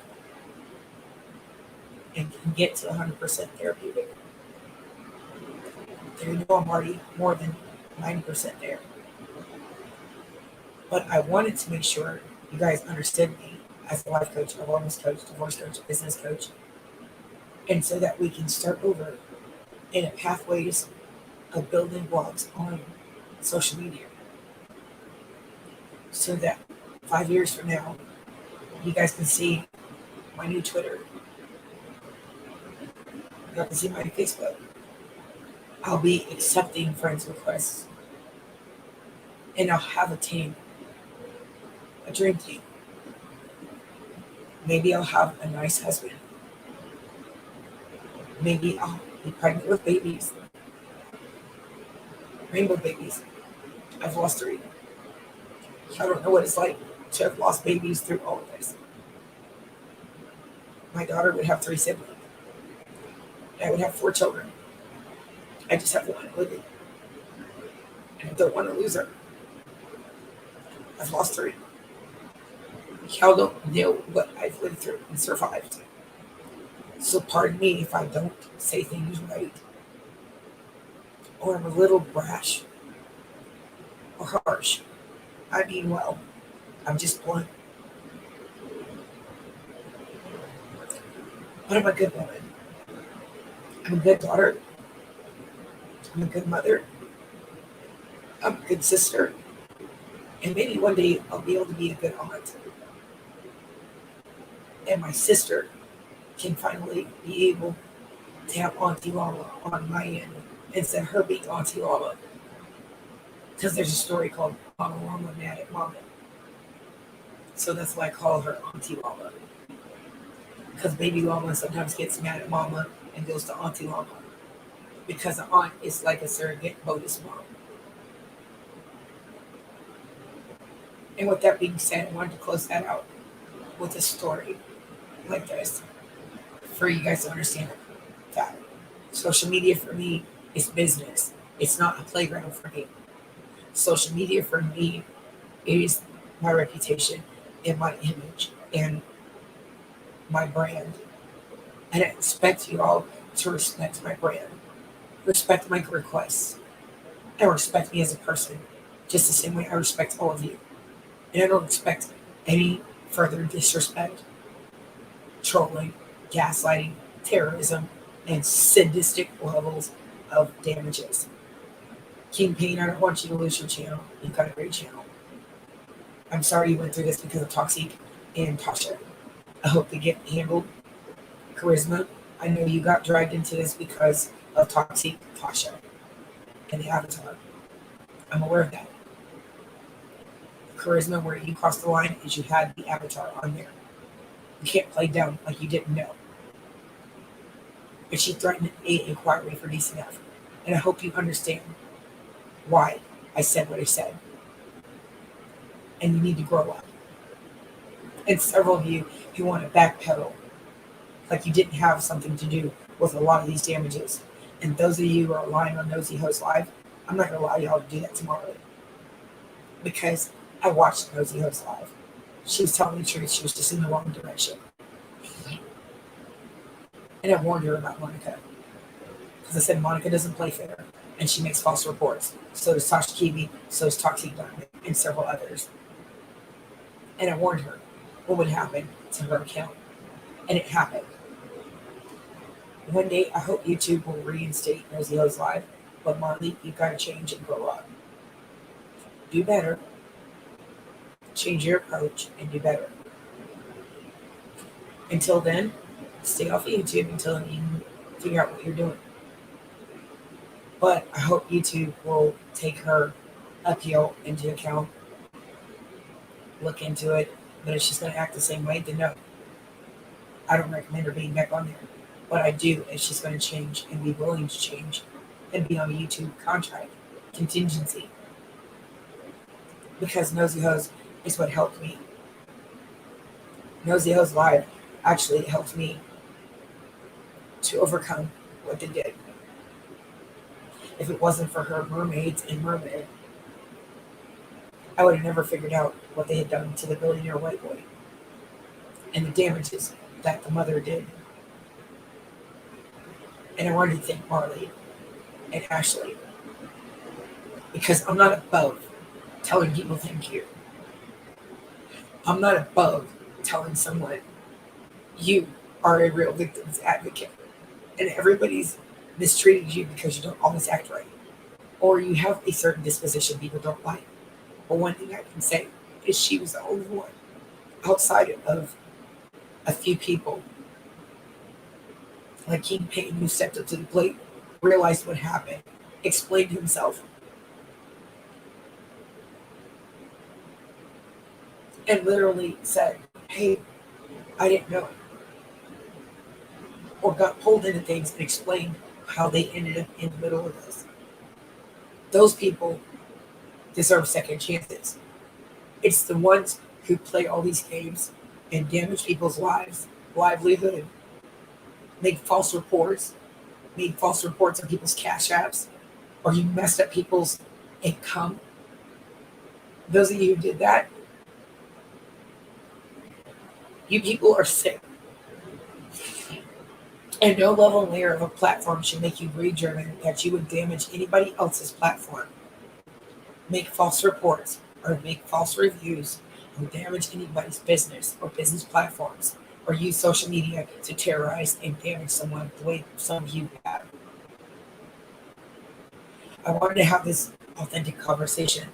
and can get to 100% therapeutic. They know I'm already more than 90% there. But I wanted to make sure you guys understood me as a life coach, a wellness coach, divorce coach, business coach, And so that we can start over in a pathways of building blogs on social media. So that 5 years from now, you guys can see my new Twitter. You guys can see my Facebook. I'll be accepting friends' requests. And I'll have a team, a dream team. Maybe I'll have a nice husband. Maybe I'll be pregnant with babies. Rainbow babies. I've lost 3. I don't know what it's like to have lost babies through all of this. My daughter would have 3 siblings. I would have 4 children. I just have 1 living. And I don't want to lose her. I've lost 3. Y'all don't know what I've lived through and survived. So pardon me if I don't say things right. Or I'm a little brash. Or harsh. I mean well. I'm just blunt. But I'm a good woman. I'm a good daughter. I'm a good mother. I'm a good sister. And maybe one day I'll be able to be a good aunt. And my sister can finally be able to have Auntie Lama on my end instead of her being Auntie Lama. Because there's a story called Mama Lama Mad at Mama. So that's why I call her Auntie Lama. Because baby Lama sometimes gets mad at Mama and goes to Auntie Lama. Because an aunt is like a surrogate bonus mom. And with that being said, I wanted to close that out with a story like this for you guys to understand that social media for me is business. It's not a playground for me. Social media for me is my reputation and my image and my brand. And I expect you all to respect my brand, respect my requests, and respect me as a person, just the same way I respect all of you. And I don't expect any further disrespect, trolling, gaslighting, terrorism, and sadistic levels of damages. King Pain, I don't want you to lose your channel. You've got a great channel. I'm sorry you went through this because of Toxic and Tasha. I hope they get handled. Charisma, I know you got dragged into this because of Toxic, Tasha, and the Avatar. I'm aware of that. Charisma, where you crossed the line, is you had the Avatar on there. You can't play dumb like you didn't know. But she threatened an inquiry for DCF. And I hope you understand why I said what I said. And you need to grow up. And several of you who want to backpedal like you didn't have something to do with a lot of these damages. And those of you who are relying on Nosy Host Live, I'm not going to allow y'all to do that tomorrow. Because I watched Nosy Host Live. She was telling the truth. She was just in the wrong direction. And I warned her about Monica. Because I said Monica doesn't play fair. And she makes false reports. So does Tasha Kiwi. So does Toxic Diamond. And several others. And I warned her what would happen to her account. And it happened. One day, I hope YouTube will reinstate Nosy Hoes Live. But Marley, you've got to change and grow up. Do better. Change your approach and do better. Until then, stay off of YouTube until you figure out what you're doing. But I hope YouTube will take her appeal into account. Look into it. But if she's going to act the same way, then no. I don't recommend her being back on there. What I do is she's going to change and be willing to change and be on a YouTube contract contingency. Because Nosy Hoes is what helped me. Nosy Hoes Live actually helped me to overcome what they did. If it wasn't for her mermaids and mermaid, I would have never figured out what they had done to the billionaire white boy and the damages that the mother did. And I wanted to thank Marley and Ashley because I'm not above telling people thank you. I'm not above telling someone you are a real victim's advocate. And everybody's mistreated you because you don't always act right. Or you have a certain disposition people don't like. But one thing I can say is she was the only one outside of a few people like King Payne who stepped up to the plate, realized what happened, explained himself, and literally said, "Hey, I didn't know," or got pulled into things and explained how they ended up in the middle of this. Those people deserve second chances. It's the ones who play all these games and damage people's lives, livelihood, make false reports, made false reports on people's cash apps, or you messed up people's income. Those of you who did that, you people are sick. And no level and layer of a platform should make you re-driven that you would damage anybody else's platform, make false reports, or make false reviews, or damage anybody's business or business platforms, or use social media to terrorize and damage someone the way some of you have. I wanted to have this authentic conversation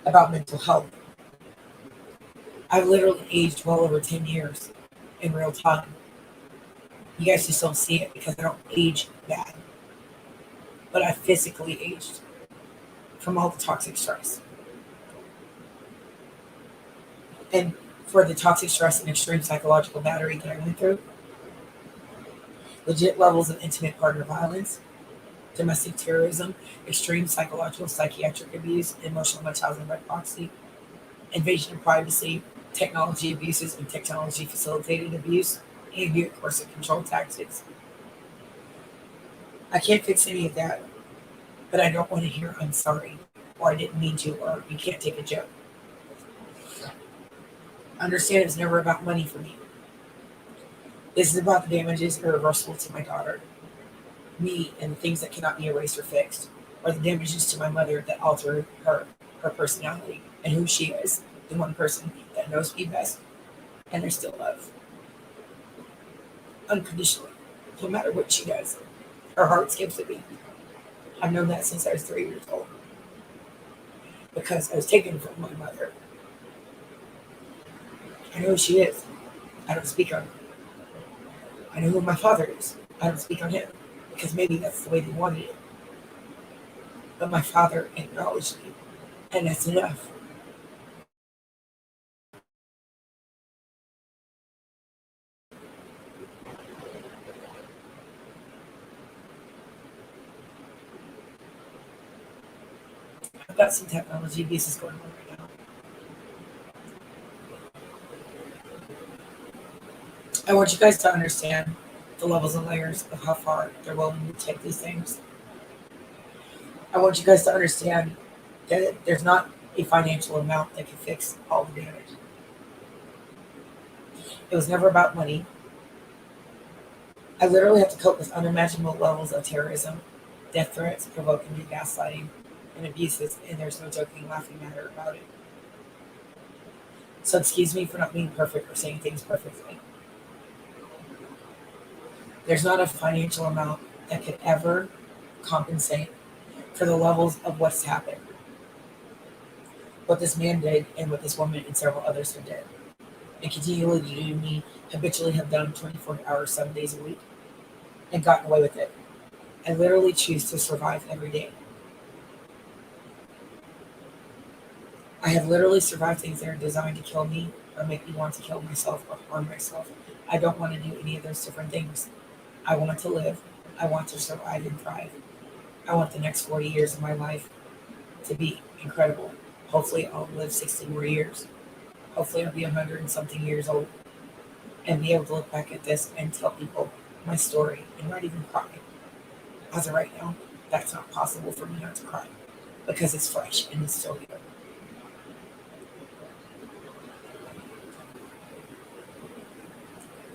about mental health. I've literally aged well over 10 years in real time. You guys just don't see it because I don't age bad. But I physically aged from all the toxic stress. And for the toxic stress and extreme psychological battery that I went through, legit levels of intimate partner violence, domestic terrorism, extreme psychological psychiatric abuse, emotional mental health and red proxy, invasion of privacy, technology abuses and technology facilitated abuse, and coercive control tactics. I can't fix any of that, but I don't want to hear "I'm sorry," or "I didn't mean to," or "you can't take a joke." Understand it's never about money for me. This is about the damages irreversible to my daughter, me, and the things that cannot be erased or fixed, or the damages to my mother that alter her personality, and who she is, the one person that knows me best, and I still love. Unconditionally, no matter what she does. Her heart skips a beat. I've known that since I was 3 years old. Because I was taken from my mother. I know who she is. I don't speak on her. I know who my father is. I don't speak on him. Because maybe that's the way they wanted it. But my father acknowledged me. And that's enough. I've got some technology abuses going on right now. I want you guys to understand the levels and layers of how far they're willing to take these things. I want you guys to understand that there's not a financial amount that can fix all the damage. It was never about money. I literally have to cope with unimaginable levels of terrorism, death threats, provoking and gaslighting, and abuses, and there's no joking, laughing matter about it. So excuse me for not being perfect or saying things perfectly. There's not a financial amount that could ever compensate for the levels of what's happened. What this man did and what this woman and several others have did. And continually to do me, habitually have done 24 hours, 7 days a week, and gotten away with it. I literally choose to survive every day. I have literally survived things that are designed to kill me or make me want to kill myself or harm myself. I don't want to do any of those different things. I want to live. I want to survive and thrive. I want the next 40 years of my life to be incredible. Hopefully I'll live 60 more years. Hopefully I'll be 100 and something years old and be able to look back at this and tell people my story and not even cry. As of right now, that's not possible for me not to cry because it's fresh and it's still here.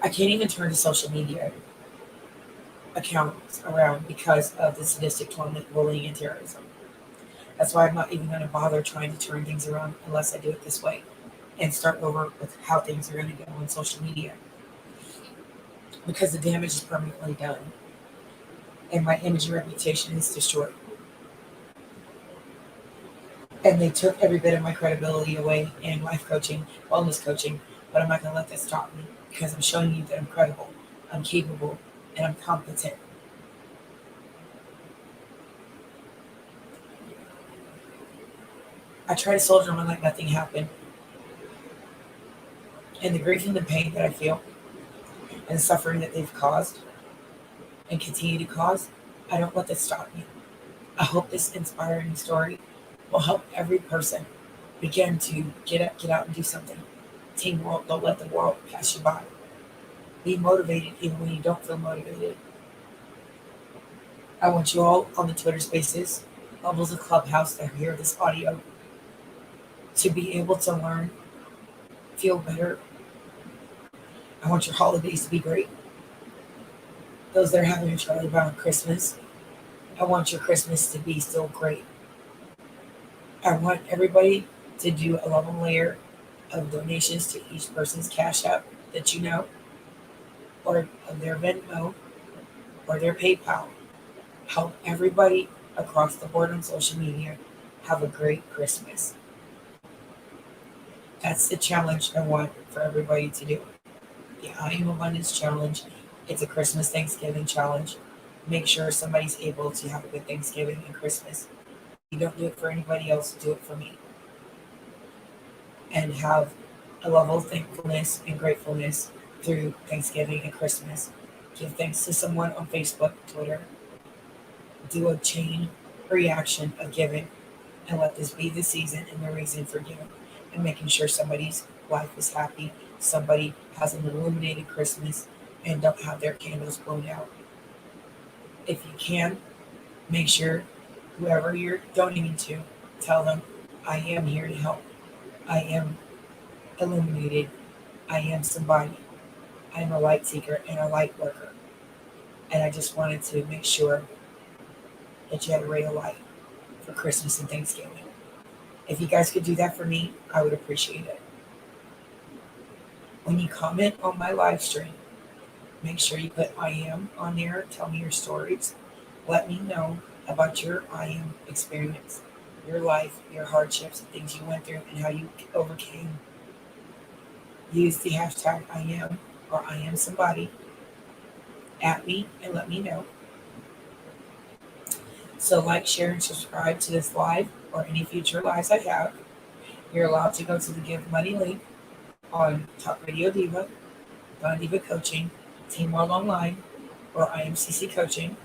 I can't even turn to social media accounts around because of the sadistic torment, bullying, and terrorism. That's why I'm not even going to bother trying to turn things around unless I do it this way and start over with how things are going to go on social media. because the damage is permanently done and my image and reputation is destroyed. And they took every bit of my credibility away in life coaching, wellness coaching, but I'm not going to let that stop me because I'm showing you that I'm credible, I'm capable, and I'm competent. I try to soldier on like nothing happened. And the grief and the pain that I feel and the suffering that they've caused and continue to cause, I don't let that stop me. I hope this inspiring story will help every person begin to get up, get out and do something. Teamwork, don't let the world pass you by. Be motivated even when you don't feel motivated. I want you all on the Twitter spaces, levels of Clubhouse that hear this audio, to be able to learn, feel better. I want your holidays to be great. Those that are having a Charlie Brown Christmas, I want your Christmas to be still great. I want everybody to do a level layer of donations to each person's Cash App that you know, or of their Venmo, or their PayPal. Help everybody across the board on social media have a great Christmas. That's the challenge I want for everybody to do. The I Am Abundance Challenge. It's a Christmas Thanksgiving challenge. Make sure somebody's able to have a good Thanksgiving and Christmas. You don't do it for anybody else, do it for me. And have a level of thankfulness and gratefulness through Thanksgiving and Christmas. Give thanks to someone on Facebook, Twitter. Do a chain reaction of giving, and let this be the season and the reason for giving and making sure somebody's life is happy, somebody has an illuminated Christmas and don't have their candles blown out. If you can, make sure whoever you're donating to, tell them, I am here to help. I am illuminated. I am somebody. I am a light seeker and a light worker. And I just wanted to make sure that you had a ray of light for Christmas and Thanksgiving. If you guys could do that for me, I would appreciate it. When you comment on my live stream, make sure you put I am on there. Tell me your stories. Let me know about your I am experience, your life, your hardships, the things you went through, and how you overcame. Use the hashtag I am or I am somebody at me and let me know. So like, share, and subscribe to this live or any future lives I have. You're allowed to go to the Give Money link on Top Radio Diva, Don Diva Coaching, Team World Online, or IMCC Coaching.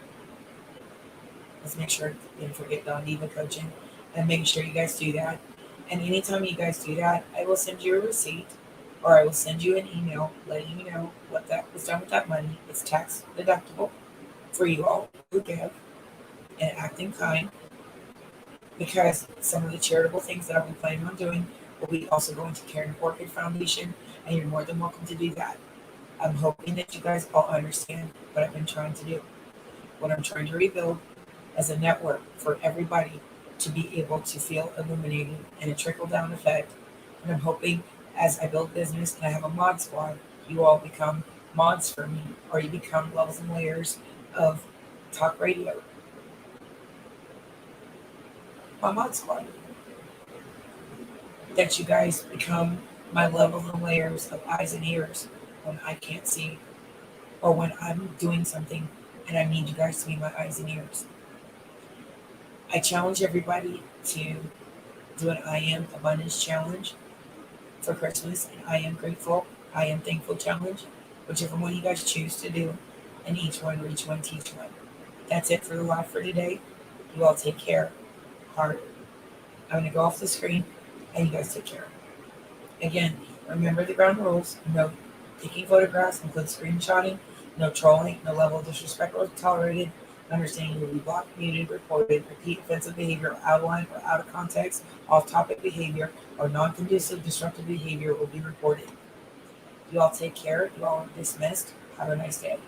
Let's make sure you didn't forget Don Diva Coaching, and make sure you guys do that. And anytime you guys do that, I will send you a receipt, or I will send you an email letting you know what that was done with that money. It's tax deductible for you all who give and act in kind, because some of the charitable things that I'll be planning on doing will be also going to Karen Orchid Foundation, and you're more than welcome to do that. I'm hoping that you guys all understand what I've been trying to do, what I'm trying to rebuild as a network for everybody to be able to feel illuminated and a trickle-down effect. And I'm hoping as I build business and I have a mod squad, you all become mods for me, or you become levels and layers of talk radio. My mod squad. That you guys become my levels and layers of eyes and ears when I can't see, or when I'm doing something and I need you guys to be my eyes and ears. I challenge everybody to do an I Am Abundance Challenge for Christmas, and I Am Grateful, I Am Thankful Challenge, whichever one you guys choose to do, and each one reach one, teach one. That's it for the live for today. You all take care. Heart. I'm going to go off the screen, and you guys take care. Again, remember the ground rules. No taking photographs, include screenshotting, no trolling, no level of disrespect or tolerated. Understanding you will be blocked, muted, reported. Repeat offensive behavior out of line or out of context, off-topic behavior, or non-conducive, disruptive behavior will be reported. You all take care. You all are dismissed. Have a nice day.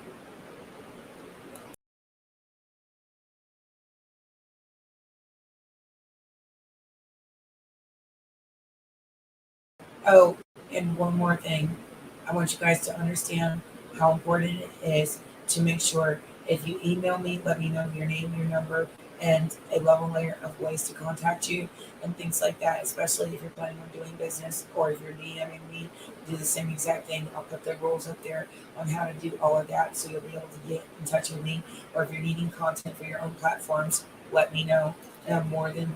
Oh, and one more thing. I want you guys to understand how important it is to make sure if you email me, let me know your name, your number, and a level layer of ways to contact you and things like that, especially if you're planning on doing business or if you're DMing me, do the same exact thing. I'll put the rules up there on how to do all of that so you'll be able to get in touch with me. Or if you're needing content for your own platforms, let me know. And I'm more than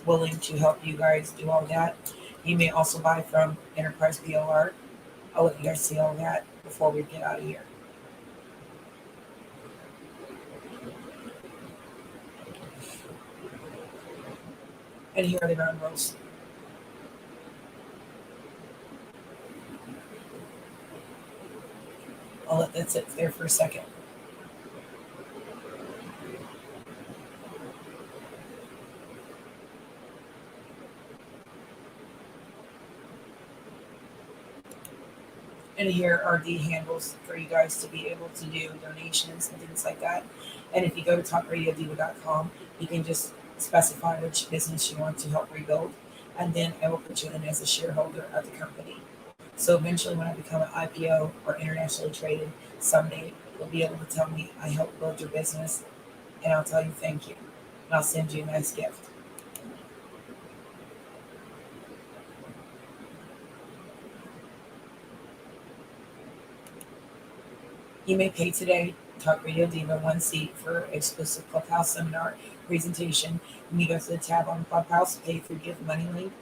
willing to help you guys do all that. You may also buy from Enterprise PLR. I'll let you guys see all that before we get out of here. And here are the ground rules. I'll let that sit there for a second. And here are the handles for you guys to be able to do donations and things like that. And if you go to talkradiodiva.com, you can just specify which business you want to help rebuild. And then I will put you in as a shareholder of the company. So eventually, when I become an IPO or internationally traded, someday you'll be able to tell me I helped build your business, and I'll tell you thank you. And I'll send you a nice gift. You may pay today. Talk Radio Diva, one seat for exclusive Clubhouse seminar presentation. And you go to the tab on Clubhouse, pay through Give Money link,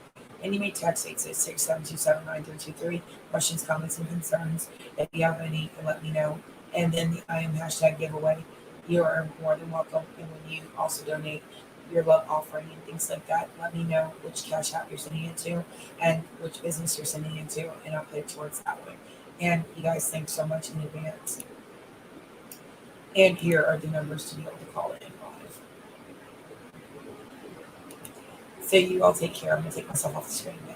and you may text 866-727-9323. Questions, comments, and concerns. If you have any, let me know. And then the I am hashtag giveaway. You are more than welcome. And when you also donate your love offering and things like that, let me know which cash app you're sending it to and which business you're sending it to, and I'll pay towards that way. And you guys, thanks so much in advance. And here are the numbers to be able to call it in live. So you all take care. I'm going to take myself off the screen now.